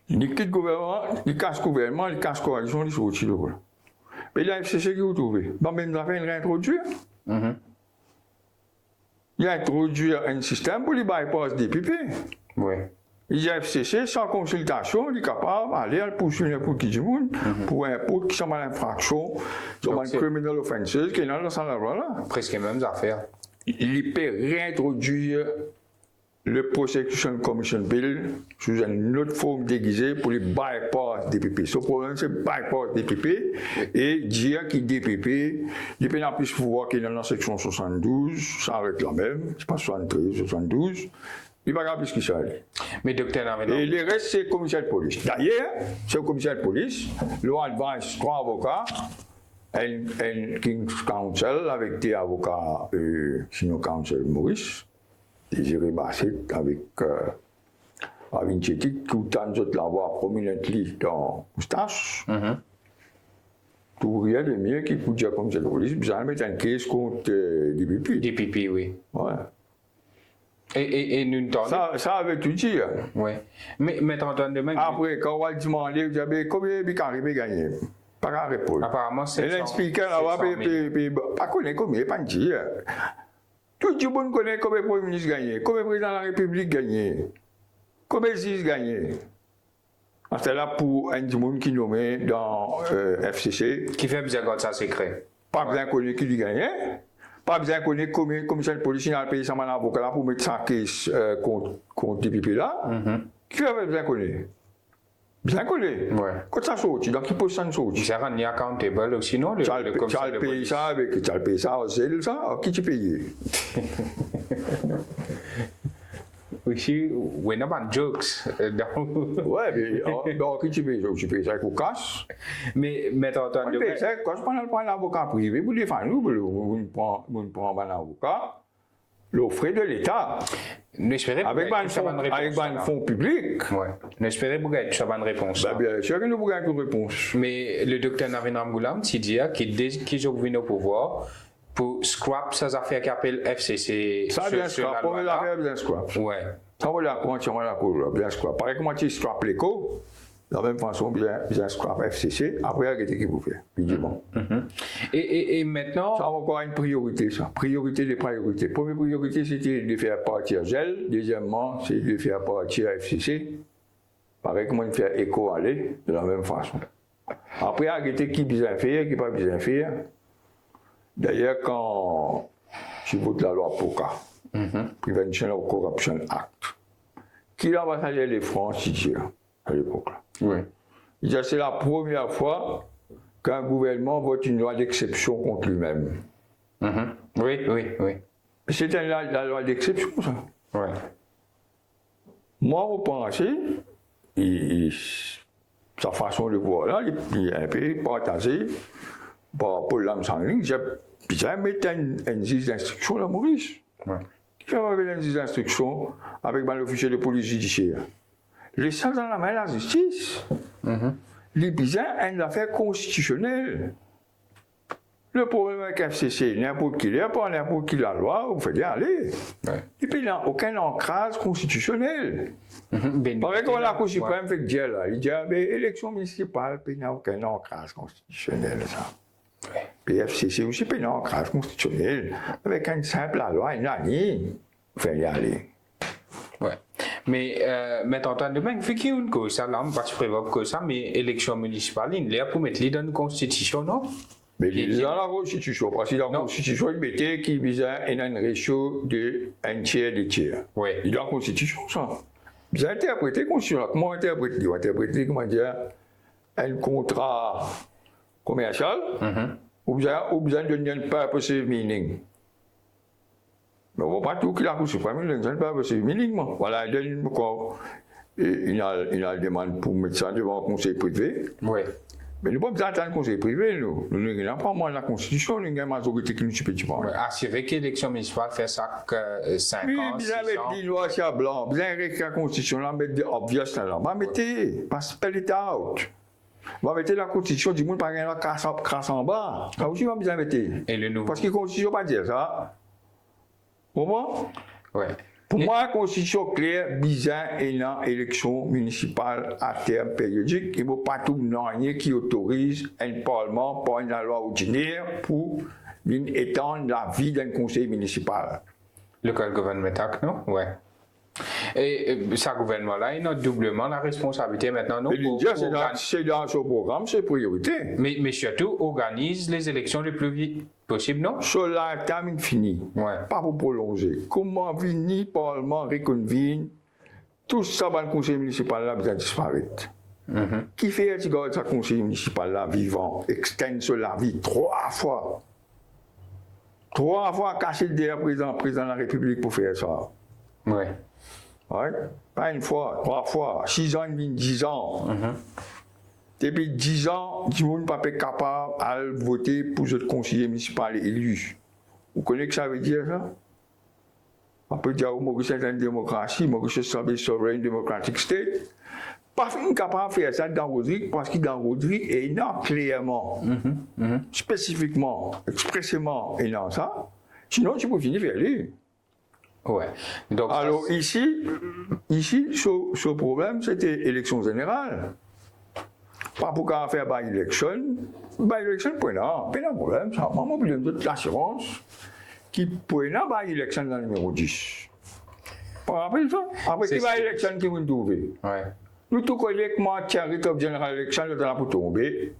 Il quitte gouvernement, il casse gouvernement, il casse coalition, il saute sur le. Mais la FCC qui vous trouvez, même la fin, il réintroduire. Il a introduit un système pour les bypass DPP. Oui. Il a FCC sans consultation, il est capable d'aller poursuivre pour qui du monde, pour qui sont mal infraction, sont mal criminal offenses, qui est dans la loi là. Presque les mêmes affaires. Il peut réintroduire le Prosecution Commission Bill sous une autre forme déguisée pour les bypass DPP. Ce problème, c'est bypass DPP et dire qu'il DPP, il peut plus pouvoir qu'il est dans la section 72, ça arrête là même, c'est pas 73, 72. Il va pas plus que ça. Mais docteur et le reste, c'est le commissaire de police. D'ailleurs, c'est le commissaire de police, law advice, 3 avocats, un King's Counsel avec des avocats, sinon Counsel Maurice, Désiré Bassett avec Vincetti, qui autant de l'avoir prominently dans Moustache. Tout rien de mieux qui peut dire comme c'est le police, vous allez mettre un case contre DPP. DPP, oui. Ouais. Et nous ça avait tout dit. Oui. Mais Antoine de même. Après, quand on va demander, vous avez combien de Bicari gagné? Pas qu'à répondre. Apparemment, c'est. Et l'expliquer là-bas, pas connaître combien, pas dire. Tout le monde connaît combien le Premier ministre gagné, combien le président de la République gagné, combien le juge gagné. C'est là pour un monde qui nommé dans FCC. Qui fait bien quand ça secret. Pas besoin de connaître qui lui gagnait. Pas besoin de connaître combien de commissaires de police dans le pays sans un avocat là pour mettre sa caisse contre DPP là. Qui avait besoin de connaître? Bien connu. Ouais. Quand ça saute, donc il peut s'en sortir. Ça rend accountable aussi, non? Tu as le payé ça avec, tu as le payé ça au zèle, ça, qui tu payes? Oui, we're not on jokes. Ouais, mais donc qui tu payes? Tu payes ça avec le cash. Mais Antoine, tu payes ça, quand je prends un avocat privé, vous défendez nous, vous prenez un avocat, l'offre de l'État. Avec un fonds public. Oui. J'espérais que tu aies une réponse. Bien sûr que nous avons une réponse. Mais le docteur Navin Ramgoulam, c'est dire qu'il dès qu'ils ont venu au pouvoir, pour scrap ces affaires qui appellent FCC. Ça bien scrap, pour les affaires bien scrap. Oui. Ça va la cour, bien scrap. Pareil comment tu scrap l'éco, de la même façon, bien scrap FCC, après, regardez qui vous fait. Puis dis bon. Et maintenant. Ça a encore une priorité, ça. Priorité des priorités. Première priorité, c'était de faire partir GEL. Deuxièmement, c'est de faire partir FCC. Pareil comment faire éco aller, de la même façon. Après, regardez qui bien faire, qui pas bien faire. D'ailleurs, quand je vote la loi POCA, Prevention of Corruption Act, qui l'a avantagé les Français à l'époque là. Oui. C'est la première fois qu'un gouvernement vote une loi d'exception contre lui-même. Oui. C'était la loi d'exception, ça. Oui. Moi, au pensée, sa façon de voir là, il est un peu partagé par Paul Lamsangling. J'ai mis un juge d'instruction là, Maurice. Oui. Qui fait avec un juge d'instruction avec l'officier de police judiciaire. Les sens dans la main de la justice. Les bizarres, une affaire constitutionnelle. Le problème avec FCC, n'importe qui l'est, pas n'importe qui la loi, vous faites aller. Ouais. Et puis, il n'y a aucun ancrage constitutionnel. Pareil comme la Cour suprême fait dire là, il dit, élection municipale, il n'y a aucun ancrage constitutionnel, ça. Ouais. Puis FCC aussi, il n'y a aucun ancrage constitutionnel. Avec une simple loi, une année, vous faites y aller. Ouais. Mais Antoine Domingue, vu qu'il y a une cause, ça, là, on ne va pas se prévoir que ça, mais élection municipale, il est là pour mettre les dans la Constitution, non? Mais il est dans la Constitution, parce que la Constitution, il mettait qu'il visait un ratio de un tiers des tiers. Oui. Il est dans la Constitution, ça. Vous avez interprété la Constitution, comment interpréter? Vous interpréter, comment dire, un contrat commercial, ou vous avez donné un purposive meaning. Mais on ne voit pas tout qu'il a reçu, pas un purposive meaning. Voilà, il donne encore, il a la demande pour mettre ça devant le conseil privé. Oui. Mais nous ne pouvons pas attendre le conseil privé, nous n'avons pas moins la Constitution, nous avons une majorité qui nous suffit pas. Assurer que l'élection municipale fait ça que 5 ans, 6 ans. Vous avez dit noir sur blanc, vous avez la Constitution, là, mettre des obvious là, vous mettez, pas spell it out. Vous mettez la Constitution du monde par exemple crasse en bas. Là aussi, vous mettez. Et le nouveau. Parce que la Constitution ne va pas dire ça. Comment? Oui. Pour moi, la Constitution claire, bizarre et dans l'élection municipale à terme périodique, il ne faut pas tout rien qui autorise un parlement par une loi ordinaire pour étendre la vie d'un conseil municipal. Le Code Government Act, non? Oui. Et ce gouvernement-là, il a doublement la responsabilité maintenant. Non, c'est dans son programme, c'est priorité. Mais surtout, organise les élections le plus vite possible, non? Sur la termine finie. Ouais. Pas pour prolonger. Comment venir Parlement reconvene, tout ça dans le conseil municipal là va disparaître. Qui fait ce conseil municipal là vivant, externe sur la vie 3 fois. 3 fois caché derrière le président de la République pour faire ça. Oui. Ouais. Pas une fois, 3 fois, 6 ans, 10 ans. Depuis 10 ans, tout le monde n'est pas capable de voter pour ce conseiller municipal élu. Vous connaissez ce que ça veut dire, ça? On peut dire que c'est une démocratie, que c'est une sovereign democratic state. Pas capable de faire ça dans Rodrigue, parce que dans Rodrigue, il y a clairement, spécifiquement, expressément, il y a ça. Sinon, tu peux finir vers lui. Ouais. Donc, alors ici, ce problème, c'était l'élection générale. Pas pour qu'on faire by election. By election, pas de problème. Ça m'a oublié de l'assurance qui peut by election dans le numéro 10. Par rapport ça, après qui by election qui vous trouver. Ouais. Nous tout collectivement, Thierry Top General Election, nous allons pour tomber.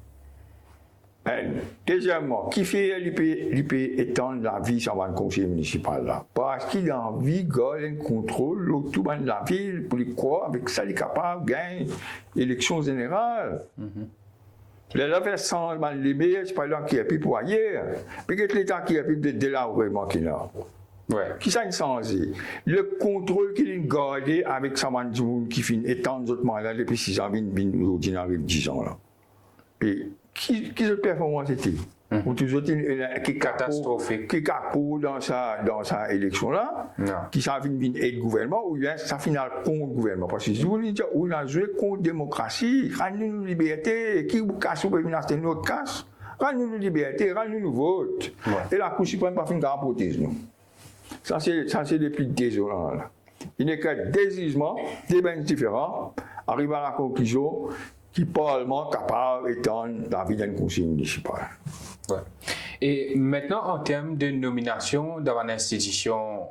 Deuxièmement, qui fait l'IP étendre la vie sur le conseil municipal là? Parce qu'il a envie de garder un contrôle autour de la ville pour les quoi, avec ça, il est capable de gagner l'élection générale. Là, vers 100 les meilleurs, c'est pas là qui est plus pour ailleurs. Mais que l'État qui est plus de là vraiment qu'il a. Ouais. Qui ça changé? Le contrôle qu'il a gardé avec sa manjoune qui finit étendre d'autres là depuis 6 ans, aujourd'hui, arrive 10 ans là. Et qui cette performance était? Ou toujours qui catastrophique. Qui capot dans sa élection là, qui ça finit être gouvernement, ou bien ça finit contre gouvernement. Parce que si vous dites, on a joué contre démocratie, rends-nous liberté, qui vous casse ou peut venir acheter notre casse, rends-nous liberté, rends-nous vote. Et la Cour suprême pas finir de rapporter nous. Ça c'est les plus désolants là. Il n'est que des jugements, des bains différents, arrive à la conclusion qui Parlement capable d'étendre la vie d'un conseil municipal. Ouais. Et maintenant, en termes de nomination dans une institution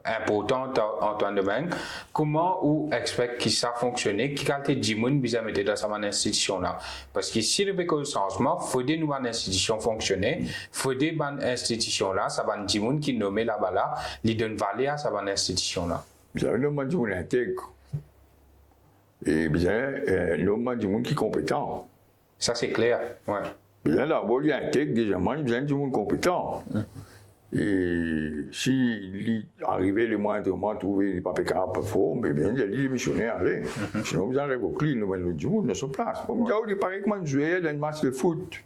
importante, Antoine Domingue, comment ou expect que ça fonctionne, qui qualité de Jimoun vous a mis dans cette institution-là? Parce que si le changement, il faut que nous une institution fonctionne, il faut que cette institution-là, ça va Jimoun qui nomme là-bas là, il donne valeur à cette institution-là. Vous avez un Jimoun intègre. Et bien, l'homme du monde qui est compétent. Ça, c'est clair. Ouais. Bien, d'abord, il y a un texte, déjà, il y a du monde compétent. Et s'il arrivait le moindrement à trouver les papiers capables faux, mais bien, il y a des missionnaires, allez. Sinon, vous avez révoqué, nous mettons du monde dans son place. Comme il paraît que moi, je jouais dans une match de foot.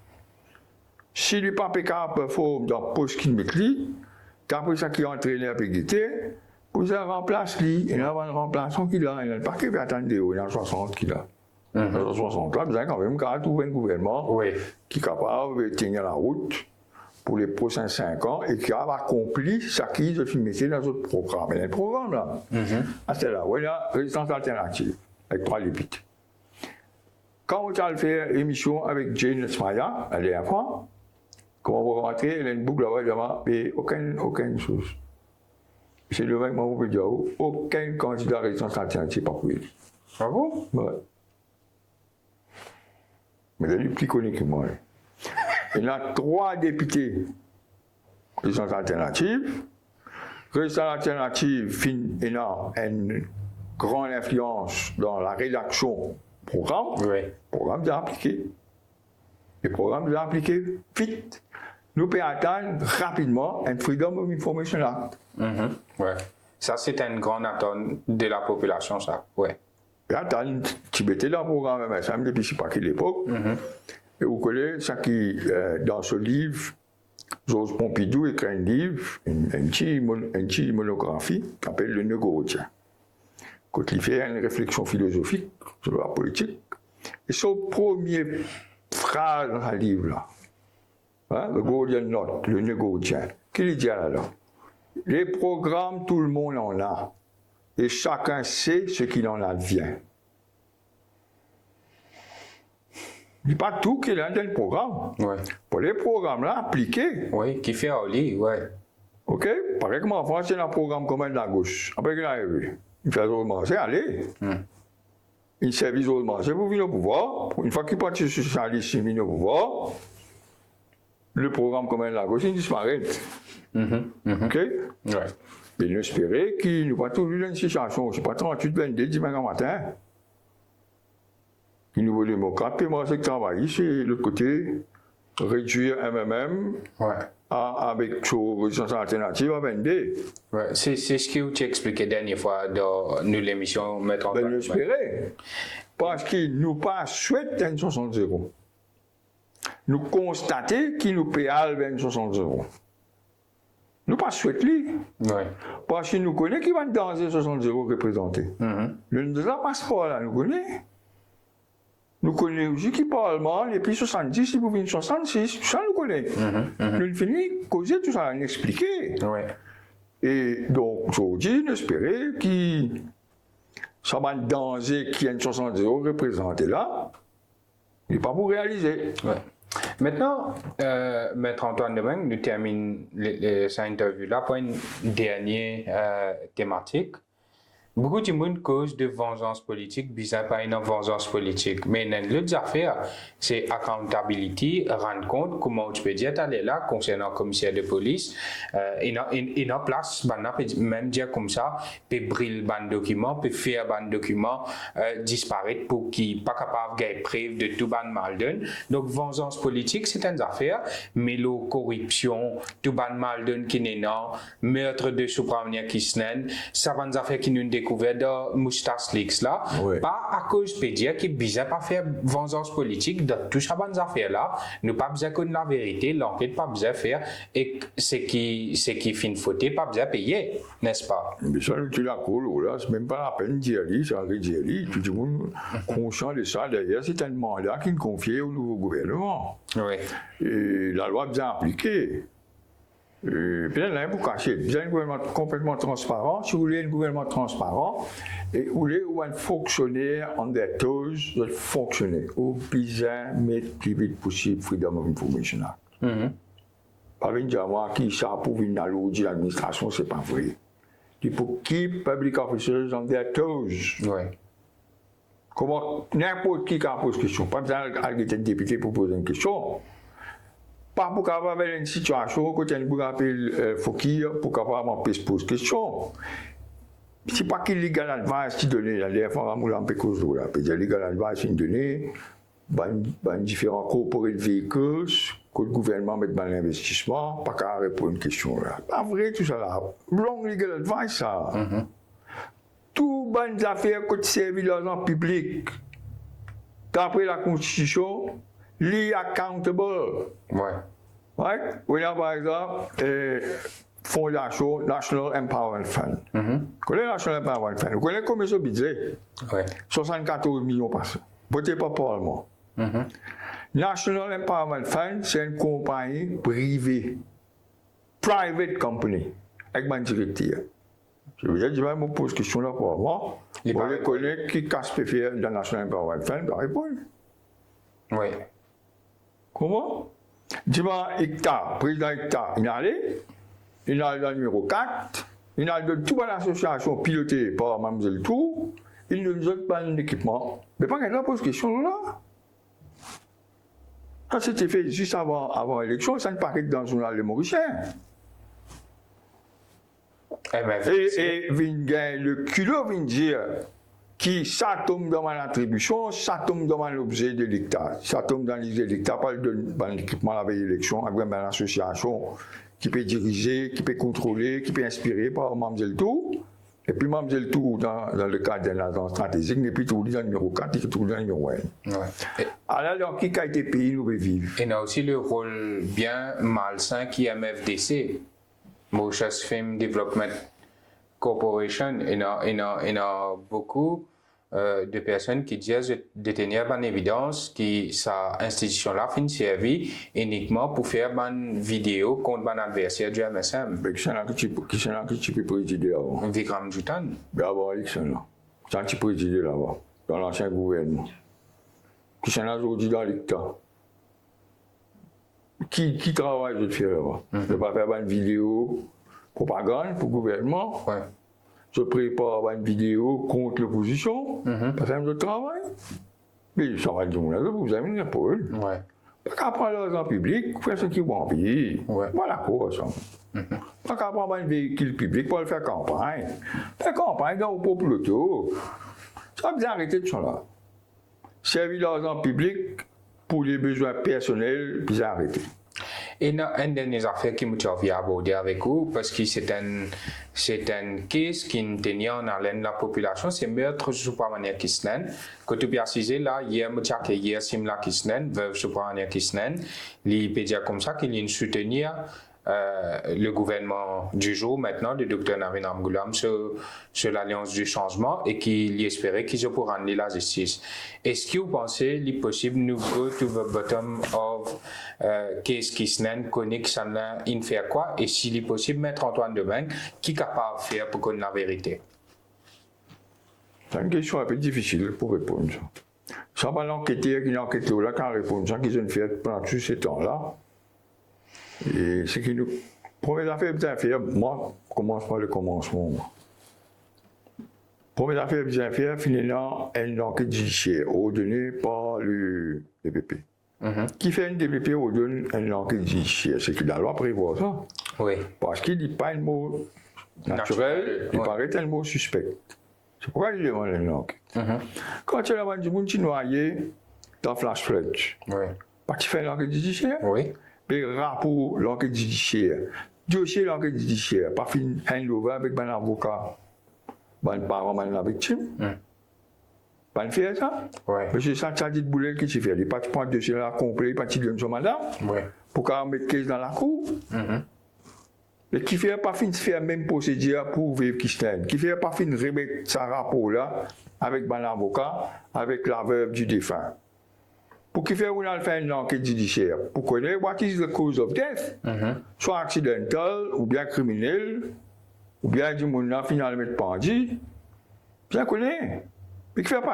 Si les papiers capables faux dans le poste qu'il met, d'après ça qui est entraîné avec guetter, vous avez remplacé lui, il y a un remplaçant qui l'a, il n'y a pas qui va attendre, il y a 60 qui l'a. Il y a 60 là, vous avez quand même trouvé un gouvernement qui est capable de tenir la route pour les prochains 5 ans et qui a accompli ce qu'ils ont mis dans notre programme. Il y a un programme là. C'est là, il y a résistance alternative avec 3 députés. Quand on a fait l'émission avec Jane Smaya, la dernière fois, quand on va rentrer, il y a une boucle là-bas, et aucune chose. c'est le mec, moi, peut dire, aucun candidat résistance alternative pas pour lui. Ah bon? Ouais. Mais il est plus connu que moi. Il y a 3 députés résistance alternative. Résistance alternative a une grande influence dans la rédaction programme. Oui. Programme bien appliqué. Les programmes bien appliqués vite. Nous pouvons atteindre rapidement un Freedom of Information Act. Ouais. Ça, c'est une grande attente de la population, ça. Ouais. Et attendre, tu mettais dans le programme MSM depuis je ne sais pas quelle époque. Et vous connaissez ça qui, dans ce livre, Georges Pompidou écrit un livre, une petite monographie, qui s'appelle Le Négociant. Quand il fait une réflexion philosophique sur la politique. Et son premier phrase dans ce livre-là, hein, le Golden Note, le négociant, qu'il dit là-dedans? Les programmes, tout le monde en a. Et chacun sait ce qu'il en advient. Il n'y a pas tout qui est dans le programme. Ouais. Pour les programmes-là, appliqués. Oui, qui fait au lit, ouais. OK? Par exemple, en France, il y a un programme commun de la gauche. Après qu'il arrive, il fait autrement, c'est aller. Il servit autrement, c'est pour venir au pouvoir. Une fois qu'il part sur socialiste, il vient au pouvoir. Le programme commun de la gauche, il disparaît. OK? Ouais. Mais nous espérons qu'il nous pas toujours dans une situation, c'est pas 38-22 dimanche matin. Les nouveaux démocrates, puis moi, c'est que travailler, c'est l'autre côté, réduire MMM Ouais. avec son résistance alternative à 22. Ouais. C'est ce que tu expliquais la dernière fois dans l'émission Mettre en Ben, nous espérons. Parce qu'il nous pas souhaite un 60-0. Nous constatons qu'il nous paye à 60-0. Nous pas souhaite lui. Ouais. Parce qu'il nous connaît qu'il va dans 60-0 représenté. Le nous a passeport là, nous connaît. Nous connaissons aussi qui parle mal, et puis 70, il vous vient 66, ça nous connaît. Nous finissons causer tout ça, nous expliquer. Ouais. Et donc, aujourd'hui, nous espérons que ça va être danger qui est un 70 représenté là, il n'est pas pour réaliser. Ouais. Maintenant, Maître Antoine Domingue, nous terminons cette interview-là par une dernière thématique. Beaucoup de monde cause de vengeance politique, bizarre pas une vengeance politique. Mais l'autre affaire, c'est accountability, rendre compte comment tu peux dire aller là concernant le commissaire de police. Il a place, même dire comme ça, peut brûler ban document, peut faire ban document disparaître pour qu'il pas capable de preuve de tout ban mal donne. Donc vengeance politique, c'est une affaire, mais la corruption, tout ban mal donne qui n'est non, meurtre de sous-prévenir qui se n'est, ça va une affaire qui nous découvert dans Moustache Leaks là, ouais. Pas à cause de dire qu'il besoin pas faire vengeance politique dans toutes ces bonnes affaires là, nous pas besoin de la vérité, l'enquête pas besoin faire et ce qui fin faute pas besoin payer, n'est-ce pas? Mais ça, tu la colle, là, c'est même pas la peine d'y aller, ça arrive d'y aller, tout le monde conscient de ça. D'ailleurs, c'est un mandat qui est confié au nouveau gouvernement. Oui. Et la loi bien appliquée. Peut-être là, pour cacher, vous avez un gouvernement complètement transparent. Si vous voulez un gouvernement transparent, et vous voulez un fonctionnaire en des toes de fonctionner, ou besoin de mettre le plus vite possible Freedom of Information Act. Pas venir dire moi qui ça pour venir à l'audit l'administration, c'est pas vrai. Il faut keep public officers on their toes. Oui. Comment n'importe qui pose une question, pas besoin d'être un député pour poser une question. Pas pour avoir une situation où il y a un Fokir pour avoir poser une question. Ce n'est pas que legal advice qui donne la dernière fois, on a un peu de cause là. Le legal advice qui donne différents corporate vehicles que le gouvernement met dans l'investissement, pas qu'à répondre à une question là. Pas vrai tout ça là. Long legal advice ça. Tout bonnes affaires que tu servis l'argent public, d'après la Constitution, li accountable. Ouais. Right? On a par exemple Fondation National Empowerment Fund. Vous connaissez National Empowerment Fund? Vous connaissez combien de budget? Ouais. 74 millions par an. Votez pas Parlement. National Empowerment Fund, c'est une compagnie privée. Private company. Avec ma directeur. Je veux dire, je me pose question là pour moi. Vous connaissez qui casse faire dans National Empowerment Fund? Je vais répondre. Oui. Comment? Dis-moi, Hectare, président Hectare, il est allé dans le numéro 4, Il a donné toute l'association pilotée par Mme Tour, il ne nous a pas d'équipement. Mais pas qu'elle pose question là. Ça c'était fait juste avant l'élection, ça ne paraît que dans le journal Le Mauricien. Et le culot vient dire que ça tombe dans mon attribution, ça tombe dans l'objet de l'État. Ça tombe dans l'objet de l'État, pas dans l'équipement de l'élection, avec une association qui peut diriger, qui peut contrôler, qui peut inspirer par Mme Tour. Et puis Mme Tour, dans le cadre de la stratégique, n'est plus tout dans le numéro 4, il est tout dans le numéro 1. Ouais. Alors, qui a été payé, nous vivre. Et il y a aussi le rôle bien malsain qui est MFDC, Mauritius Film Development Corporation. Il y a beaucoup de personnes qui disent détenir en évidence que cette institution-là finit servir uniquement pour faire une vidéo contre un adversaire du MSM. Mais qui est-ce que tu peux présider avant? Vikram Jutan. Mais avant l'élection, là. C'est un petit président là-bas, dans l'ancien gouvernement. Qui sont aujourd'hui dans l'État. Qui travaille de faire là-bas? Je ne vais pas faire une vidéo propagande pour le gouvernement. Ouais. Je prépare une vidéo contre l'opposition. Pas faire de travail. Mais ça va dire, vous avez une épaule. Ouais. Pas qu'à prendre l'argent public, faire ce qu'ils vont payer. Ouais. Voilà quoi ça. Pas qu'à prendre un véhicule public pour le faire campagne. Faire campagne dans le peuple auto. Ça veut dire arrêter de ça là. Servir l'argent public pour les besoins personnels, puis arrêter. Et une dernière affaire qui m'a envie d'aborder avec vous, parce que c'est un case qui tenait en haleine la population, c'est meurtre Subramania Kisnen. Que tu peux préciser là, hier, hier, Simla Kisnen, veuve Subramania Kisnen, il peut dire comme ça qu'il y a une soutenir le gouvernement du jour maintenant, le docteur Navin Amgoulam, sur l'Alliance du changement et qu'il espérait qu'ils pourront rendre la justice. Est-ce que vous pensez qu'il est possible de go to the bottom of case Kisnen, connaît que ça n'a fait quoi et s'il est possible de mettre Antoine Domingue, qui est capable de faire pour connaître la vérité? C'est une question un peu difficile pour répondre. Ça va l'enquêter, qui l'enquête là, quand répondre, ça qu'ils ont fait pendant tous ces temps-là. Et ce qui nous. Première affaire bien faire, moi, commence par le commencement. Première affaire bien faire, finalement, une enquête judiciaire ordonnée par le DPP. Qui fait une DPP ordonne une enquête judiciaire? C'est que la loi prévoit ça. Oui. Parce qu'il ne dit pas un mot naturel, il paraît un mot suspect. C'est pourquoi il demande une enquête. Quand tu as du monde qui noyé dans Flash Flood, tu fais une enquête judiciaire? Oui. Et rapport l'enquête judiciaire, dossier l'enquête judiciaire, pas fin handover avec un avocat, un parent, une victime. Pas le faire ça? Oui. Mais c'est ça, ça dit de boulet qui tu fais. Il pas tu prends le dossier là complet, pas tu donnes son mandat. Oui. Pour qu'on mette case dans la cour. Mais qui fait pas fin de faire même procédure pour vivre Kisnen. Qui fait pas fin de remettre sa rapport là avec un avocat, avec la veuve du défunt. Pour qu'il fasse une enquête judiciaire, pour connaître what is the cause of death, soit accidental, ou bien criminel, ou bien du monde finalement pendu, bien connaît. Mais qui ne fait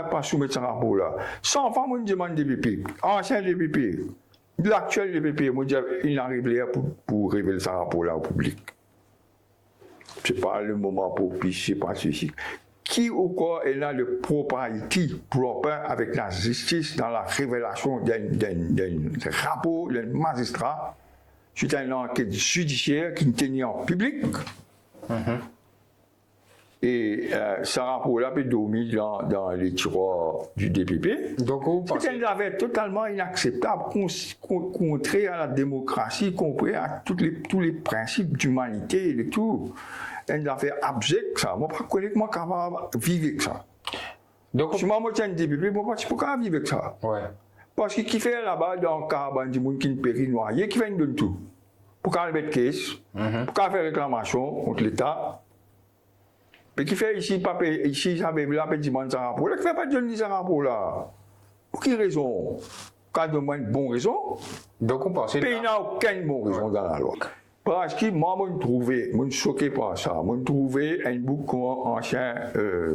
pas soumettre ce rapport-là. Sans faire une demande DPP, ancien DPP, l'actuel DPP, il n'arrive pas pour révéler ce rapport-là au public. Ce n'est pas le moment propice, ce n'est pas ceci. Qui ou quoi est là le propriété propre avec la justice dans la révélation d'un rapport d'un magistrat suite à une enquête judiciaire qui tenait en public. Et ce rapport-là peut dormir dans les tiroirs du DPP. C'est une affaire totalement inacceptable, contraire à la démocratie, contraire à tous les principes d'humanité et tout. Une affaire abjecte, ça. Moi, je ne connais pas comment vivre avec ça. Donc, si moi, je suis un DPP, moi, je ne peux pas vivre avec ça. Ouais. Parce que qui fait là-bas, dans le cas du monde qui ne périt noyé, qui fait une donne tout. Pour qu'on mette case, pour qu'on faire réclamation contre l'État. Mais qui fait ici, ça veut là, petit monde, ça rapport. Là, qui fait pas de donner ça rapport là. Pour quelle raison? Quand on a une bonne raison. Donc, on pense. Il n'y a aucune bonne raison dans la loi. Parce que moi, je suis choqué par ça. Je trouvé un bouc comme ancien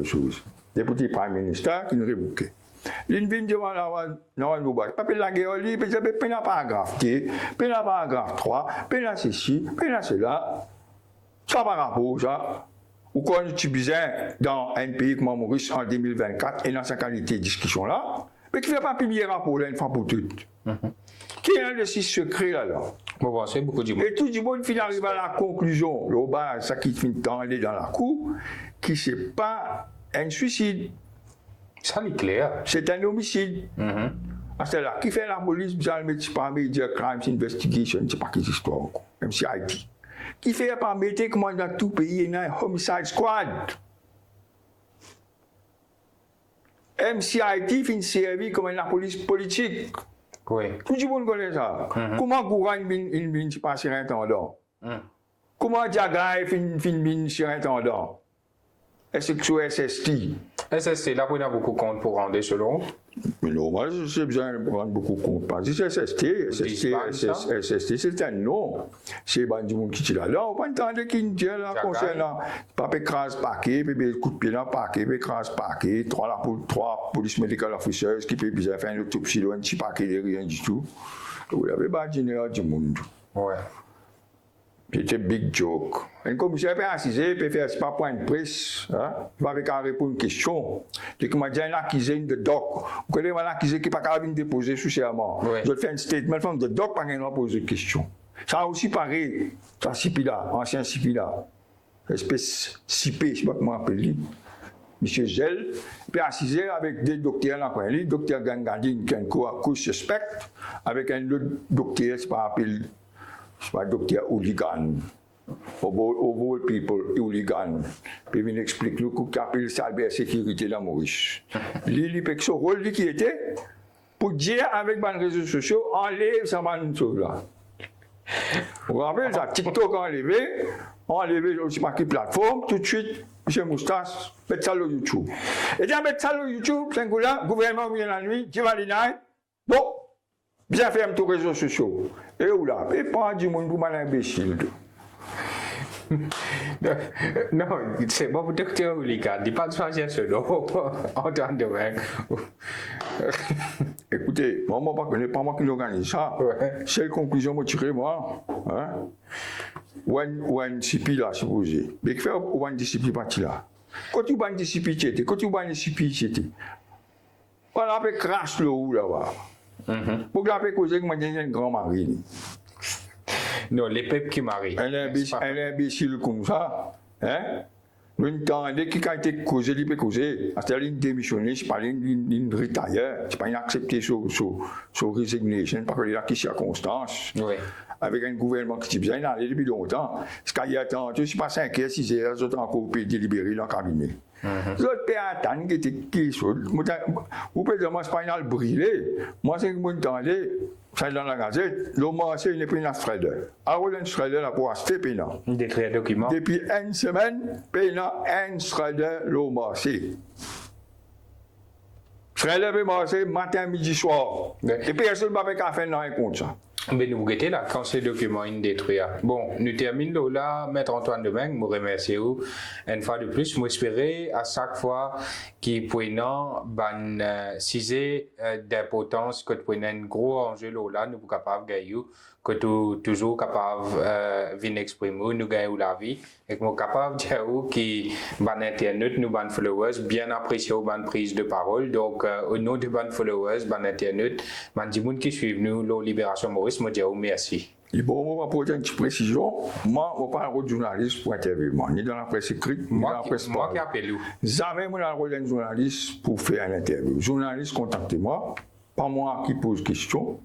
chose. Député Prime Minister qui nous révoquait. Il vient devant la nouvelle. Pas la guerre, il peut dire, paragraphe T, paragraphe 3, ceci, cela. Ça par rapport à ça, ou quand tu besoin dans un pays comme Maurice en 2024 et dans sa qualité de discussion là, mais qui ne fait pas publier un rapport là une fois pour toutes. Qui est le secret là? Bon, c'est beaucoup du monde. Et tout le monde finit arrive à la conclusion, le bas, ça qui finit d'aller dans la cour, qui c'est pas un suicide. Ça est clair. C'est un homicide. C'est là, qui fait la police, c'est pas Media Crimes Investigation, c'est pas quelle histoire, MCIT. Qui fait pas mettre comment dans tout pays, il y a un homicide squad. MCIT finit servi comme la police politique. Oui. Tout le monde connaît ça. Comment Gouran bin pas sur un tendon? Comment Diagay fin sur un tendon? Est-ce que c'est SST? SST, là, on a beaucoup de comptes pour rendre selon. Mais normal, j'ai besoin de prendre beaucoup de comptes. Parce que c'est SST, c'est un nom. C'est du monde qui est là. Là, on va entendre qu'il dit là, concernant, pas écrase paquet, puis coup de pied dans le paquet, puis écrase paquet, trois police medical officers qui peuvent bien faire une autopsie, un petit paquet de rien du tout. Vous l'avez pas général du monde. Ouais. C'était big joke. Un commissaire peut assiser, peut faire pas point de presse, hein? Il va avec un répondre une question. Tu comment dire un accusé de doc. Vous connaissez un accusé qui pas capable de déposer sous serment. Je fais un statement forme de doc pas qu'elle poser une question. Ça aussi pareil, ça Sipila, ancien Sipila. Espèce Sipé, je sais pas comment on appelle. Monsieur Gel, peut assiser avec des docteurs là quoi, le docteur Gangadine qui est un co-suspect avec un autre docteur c'est pas appelé c'est pas docteur hooligan. All people hooligan. Puis il explique le coup qu'appelle cyber sécurité la Maurice. Lui peut que son rôle qui était pour dire avec les réseaux sociaux enlève ça man chose là. Vous vous rappelez ça TikTok enlevé aussi par quelle plateforme tout de suite M. Moustache mettre ça sur YouTube. Et bien mettre ça sur YouTube c'est un coup là gouvernement vient la nuit tu vas dîner bon bien fait un tour réseaux sociaux. Et où là? Et pas du monde pour mal imbécile. Non, c'est bon pour docteur Hooligan. Il pas de changer ce nom. Antoine Domingue. Écoutez, moi, pas moi qui l'organise ça. C'est la conclusion que je tire, moi. One CP là, supposé. Mais que fait one CP parti là? Quand tu vas une CP, quand tu vas une CP, on a fait crash le ou là-bas. Pour que la paix cause que moi j'ai un grand mari. Non, les peuples qui marient. Un imbécile comme ça, hein? Une temps, dès qu'il a été causé, il peut causer. C'est une démissionner, c'est pas une retire, c'est pas une accepter son resignation, parce que là, qui circonstances. Oui. Avec un gouvernement qui dit bien, il allait depuis longtemps. Ce qu'il y a tant, je ne sais pas 5 heures, 6 heures, les autres encore délibérés dans le cabinet. L'autre pays attend qui était qui chose. Vous pouvez dire, moi, c'est pas une brûlée. Moi, c'est que vous entendez, c'est dans la gazette, l'homme c'est une pénale Schrader. Alors, une Schrader là pour acheter pénal. Détruire un document. Depuis une semaine, pénal, un Schrader, l'homme c'est. Schrader peut marcher matin, midi, soir. Et personne ne va faire faire dans un compte ça. Mais nous guettez là, quand ces documents sont détruits. Bon, nous terminons là, Maître Antoine Domingue, je remercie vous une fois de plus. Je espérais à chaque fois qu'il prenant ban cisé d'importance que prenant un gros enjeu là, nous sommes capables de gagner, que toujours capable venir exprimer, nous gagnons la vie, et que nous sommes capables de dire qui ban internet, nous ban followers, bien apprécié ban prise de parole. Donc au nom de ban followers, ban internet, ban du monde qui suivent nous, la Libération Maurice, je dis merci. Et bon, on va apporter une petite précision. Moi, je ne suis pas un rôle de journaliste pour interviewer, ni dans la presse écrite, ni dans la presse parole. Moi qui appelle vous. Jamais je un rôle d'un journaliste pour faire une interview. Journaliste, contactez-moi. Pas moi qui pose question.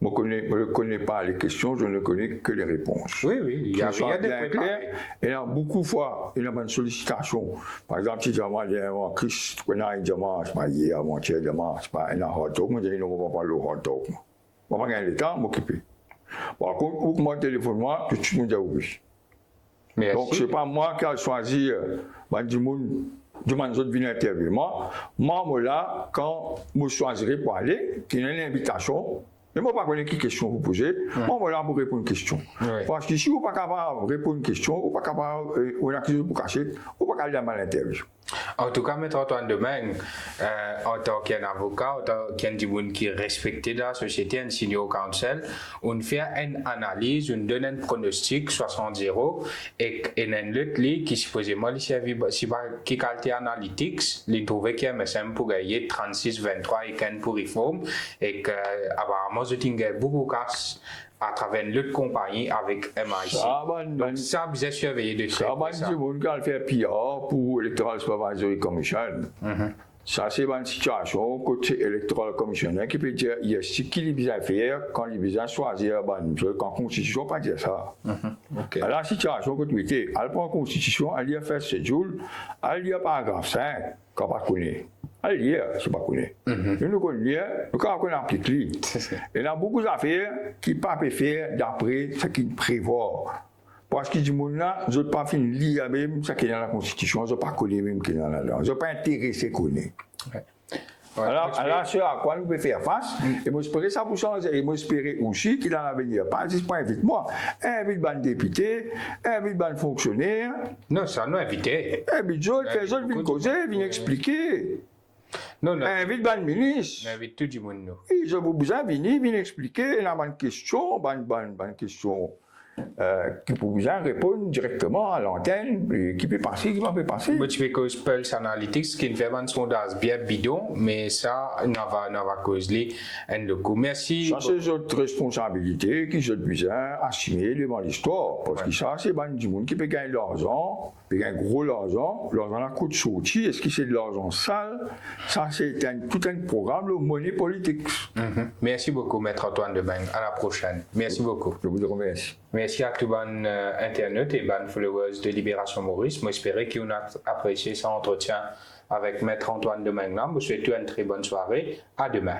Je ne connais pas les questions, je ne connais que les réponses. Oui, il y a rien de préparé. Et là, beaucoup de fois, il y a une sollicitation. Par exemple, si je dis, Chris, je ne sais pas, hier, avant-hier, demain, je ne sais pas, un hot dog, je dis, non, on ne va pas parler au hot dog. Je ne vais pas gagner le temps, m'occuper. Par contre, ou moi téléphone-moi, tout de suite, je dis oui. Merci. Donc, ce n'est pas moi qui ai choisi du monde qui vient interviewer. Moi, là, quand je choisirai pour aller, qu'il y a une invitation, mais moi, je ne sais pas quelle question vous posez. Moi, je suis là pour répondre à une question. Parce que si vous n'êtes pas capable de répondre à une question, vous n'êtes pas capable de vous cacher, vous n'êtes pas capable de mal interview. En tout cas, Maître Antoine Domingue, en tant qu'avocat, en tant qu'un qui est respecté dans la société, un senior counsel, on fait une analyse, on donne un pronostic 60-0 et un autre qui supposément qui qualité analytics, il trouvait qu'il y a MSM pour gagner 36-23 et qu'un pour réforme et qu'apparemment, je tingue beaucoup casse à travers l'autre compagnie avec MIC. Donc, ça, vous êtes surveillé de ça. Ça, du monde qui a fait PR pour Electoral Supervisory Commission. Ça, c'est une situation côté Electoral Commissioner qui peut dire, il y a ce qu'il a faire quand il a choisir, quand la Constitution pas dire ça. À la situation que tu étais, à la Constitution, elle y a fait schedule, elle y a paragraphe 5, qu'on ne connaît pas. Elle y a, je ne pas connaît. Nous connaissons, nous appliquons. Et il y a beaucoup d'affaires qui ne peuvent pas faire d'après ce qu'il prévoit. Parce que du monde là, je ne peux pas lire même ce qui est dans la Constitution, je ne peux pas connaître même ce qui est dans la loi. Je ne suis pas intéressé à connaître. Alors, c'est à quoi nous pouvons faire face. Et moi, j'espère ça pour changer. Et moi, j'espère aussi qu'il dans l'avenir, pas juste pas invite moi, invite ban député, invite ban fonctionnaire. Non, ça nous invité. Invite Joel, les autres viennent causer, viennent expliquer. Non, invite ban ministre. Invite tout le monde, non. Et je vous besoin de venir expliquer, il y a une question, une question. Qui peut vous répondre directement à l'antenne, qui peut passer, qui ne peut passer. Moi, tu fais cause Pulse Analytics, qui fait un sondage bien bidon, mais ça, n'a pas cause un loco. Merci. Ça, c'est notre responsabilité qui je dois assumer devant l'histoire. Parce que ça, c'est du monde qui peut gagner de l'argent, peut gagner gros l'argent la coûte sortie. Est-ce que c'est de l'argent sale? Ça, c'est tout un programme, le money politics. Merci beaucoup, Maître Antoine Domingue. À la prochaine. Merci beaucoup. Je vous remercie. Merci à tous les internautes et les followers de Libération Maurice. Moi, j'espère que vous avez apprécié cet entretien avec Maître Antoine Domingue. Je vous souhaite une très bonne soirée. À demain.